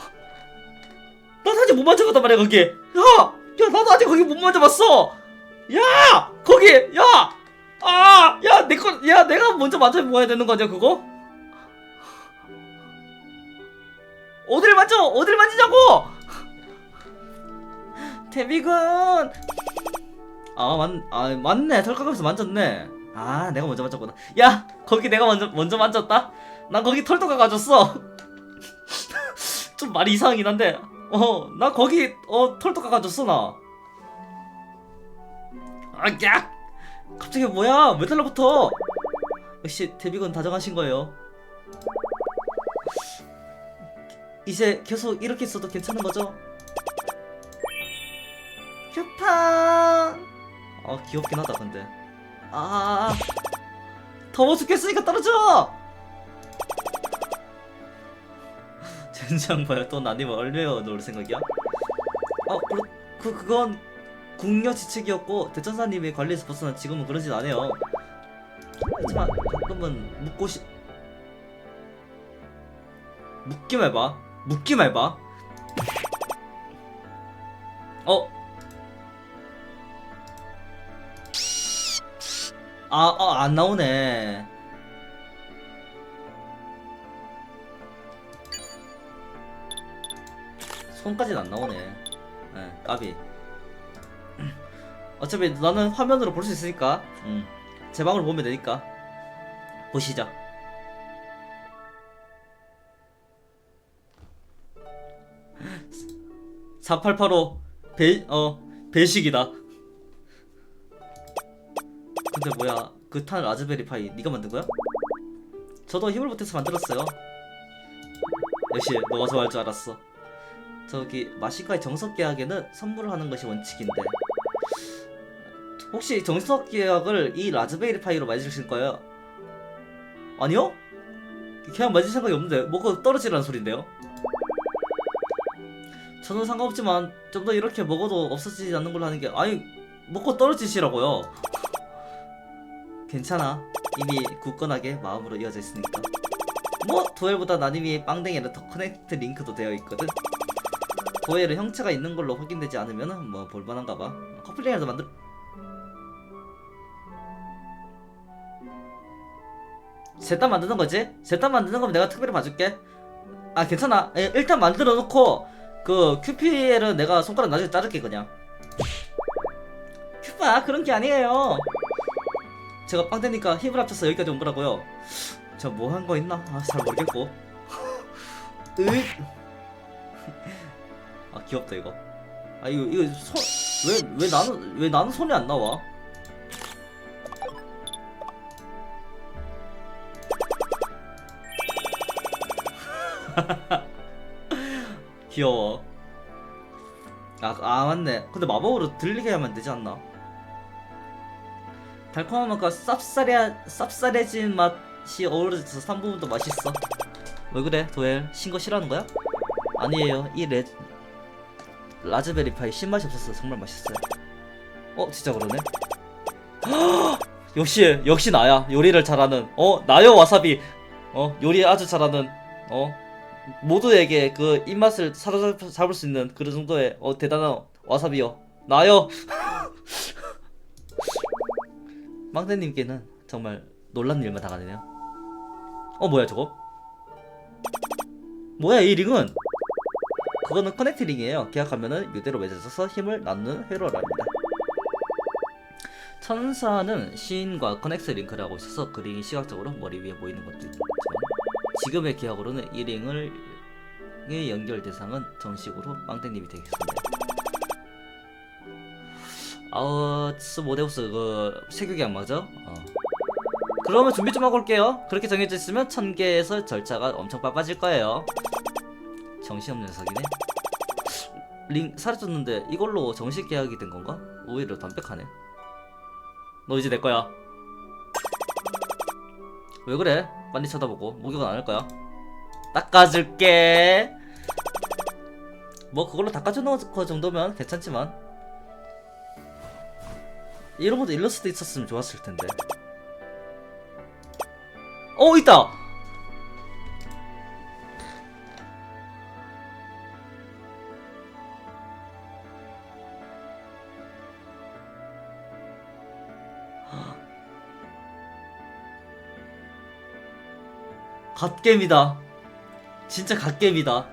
난 아직 못 만져봤단 말이야 거기. 야, 나도 아직 거기 못 만져봤어. 야, 거기, 야, 내가 먼저 만져봐야 되는 거 아니야 그거? 어딜 만져! 어딜 만지자고! 태미군. 맞네. 털깎아서 만졌네. 내가 먼저 만졌구나. 야, 거기 내가 먼저 만졌다? 난 거기 털도 깎아줬어. 좀 말이 이상하긴 한데 나 거기 털도 깎아줬어 나. 야! 갑자기 뭐야? 왜 달라붙어? 역시 데뷔건 다정하신 거예요. 이제 계속 이렇게 있어도 괜찮은 거죠? 큐팡. 귀엽긴 하다 근데. 더워 죽겠으니까 떨어져! 젠장 뭐야, 또 나님을 얼매어 놓을 생각이야? 그건 궁녀 지책이었고 대천사님의 관리에서 벗어난 지금은 그러진 않아요. 하지만 가끔은 묻기만 해봐. 묻기만 해봐. 안 나오네. 손까지는 안 나오네. 까비. 어차피 나는 화면으로 볼 수 있으니까 제 방으로 보면 되니까 보시죠. (4885) 배식이다. 근데 뭐야, 그 탄 라즈베리 파이 네가 만든 거야? 저도 힘을 보태서 만들었어요. 역시 너가 좋아할 줄 알았어. 저기 마시카의 정석 계약에는 선물을 하는 것이 원칙인데 혹시 정석 계약을 이 라즈베리 파이로 맞으실 거예요? 아니요? 그냥 맞을 생각이 없는데 뭐가 떨어지라는 소린데요? 저는 상관없지만 좀 더 이렇게 먹어도 없어지지 않는 걸로 하는 게, 아니 먹고 떨어지시라고요. 괜찮아, 이미 굳건하게 마음으로 이어져 있으니까. 뭐 도엘보다 나님이 빵댕이는 더 커넥트 링크도 되어 있거든. 도엘은 형체가 있는 걸로 확인되지 않으면 뭐 볼만한가 봐. 커플링이라도 만들. 셋다 만드는 거지? 셋다 만드는 거면 내가 특별히 봐줄게. 괜찮아. 일단 만들어 놓고 그 QPL은 내가 손가락 나중에 자를게 그냥. 아 그런 게 아니에요. 제가 빵대니까 힘을 합쳐서 여기까지 온 거라고요. 저 뭐 한 거 있나? 아 잘 모르겠고. 으잇. 아 귀엽다 이거. 아 이거 왜 나는 손이 안 나와? 귀여워. 아 맞네. 근데 마법으로 들리게 하면 되지 않나? 달콤한 맛과 쌉싸래진 맛이 어우러져서 3부분도 맛있어. 왜 그래 도엘? 신거 싫어하는 거야? 아니에요. 이 라즈베리 파이 신맛이 없어서 정말 맛있어요. 진짜 그러네. 역시 나야. 요리를 잘하는 나요 와사비. 요리 아주 잘하는 모두에게 그 입맛을 사로잡을 수 있는 그런 정도의 대단한 와사비요. 나요. 망대님께는 정말 놀란 일만 당하네요. 뭐야 저거? 뭐야 이 링은? 그거는 커넥트 링이에요. 계약하면은 묘대로 맺어져서 힘을 나누는 회로랍니다. 천사는 시인과 커넥트 링크를 하고 있어서 그 링이 시각적으로 머리 위에 보이는 것도 있지만 지금의 계약으로는 이 링의 연결 대상은 정식으로 망대님이 되겠습니다. 스모데우스 그 세계계약 맞아? 그러면 준비 좀 하고 올게요. 그렇게 정해져 있으면 1000개에서 절차가 엄청 빠빠질 거예요. 정신없는 녀석이네. 링 사라졌는데 이걸로 정식 계약이 된 건가? 오히려 담백하네. 너 이제 내 거야. 왜 그래? 빨리 쳐다보고 목욕은 안 할 거야. 닦아줄게. 뭐 그걸로 닦아주는 거 정도면 괜찮지만 이런 것도 일러스트 있었으면 좋았을 텐데. 있다. 갓겜이다. 진짜 갓겜이다.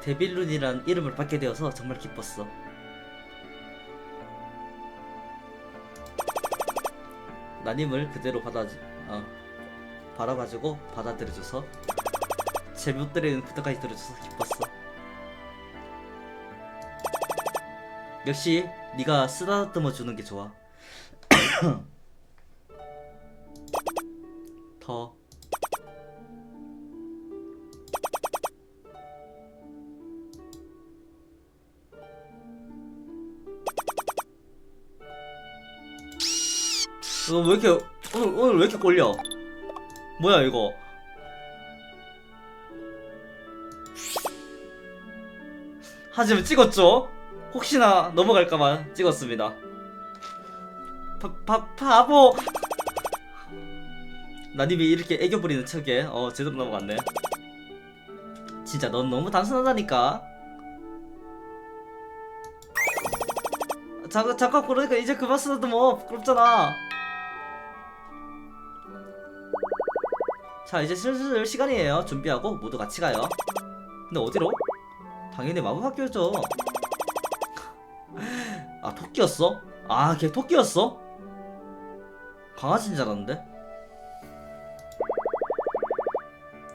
데빌룬이란 이름을 받게 되어서 정말 기뻤어. 나님을 그대로 바라봐주고 받아들여줘서 제 못 들이는 부탁까지 들어줘서 기뻤어. 역시 네가 쓰다듬어 주는 게 좋아. 더 이거 왜 이렇게 오늘 왜 이렇게 꼴려? 뭐야 이거? 하지만 찍었죠? 혹시나 넘어갈까봐 찍었습니다. 바보. 나님이 이렇게 애교 부리는 척에 제대로 넘어갔네. 진짜 넌 너무 단순하다니까. 잠깐 그러니까 이제 그만 쓰다듬어. 부끄럽잖아. 자 이제 슬슬 시간이에요. 준비하고 모두 같이 가요. 근데 어디로? 당연히 마법학교죠. 아 토끼였어? 아 걔 토끼였어? 강아지인 줄 알았는데?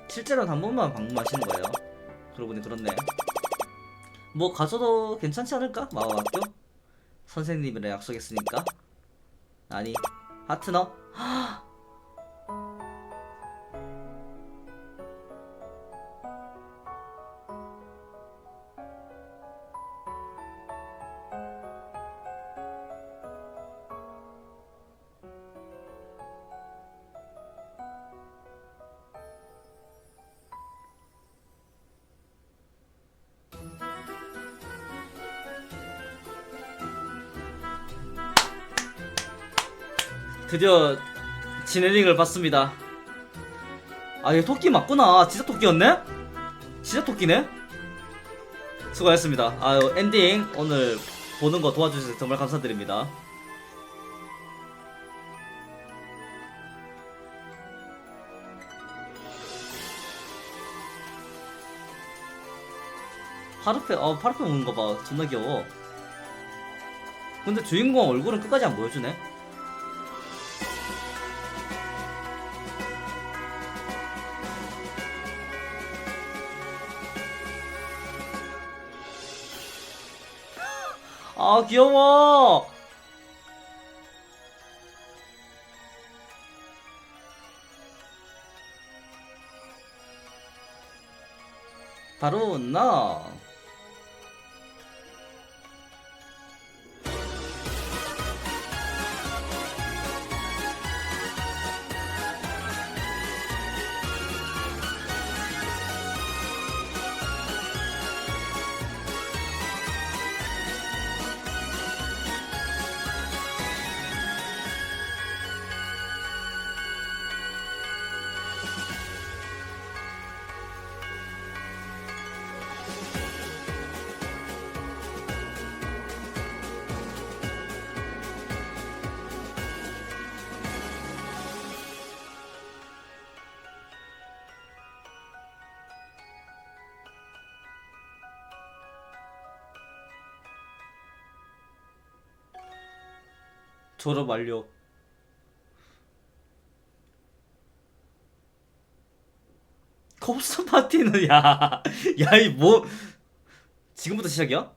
실제로는 한 번만 방문하시는 거예요. 그러고 보니 그렇네. 뭐 가져도 괜찮지 않을까? 마법학교? 선생님이랑 약속했으니까. 아니 하트 너? 드디어 진해링을 봤습니다. 아 얘 토끼 맞구나. 진짜 토끼였네? 진짜 토끼네? 수고하셨습니다. 아유 엔딩 오늘 보는 거 도와주셔서 정말 감사드립니다. 파르페 먹는 거 봐. 존나 귀여워. 근데 주인공 얼굴은 끝까지 안 보여주네. 아, 귀여워. 바로 나. 졸업 완료. 컵스 파티는 야, 야 이 뭐 지금부터 시작이야?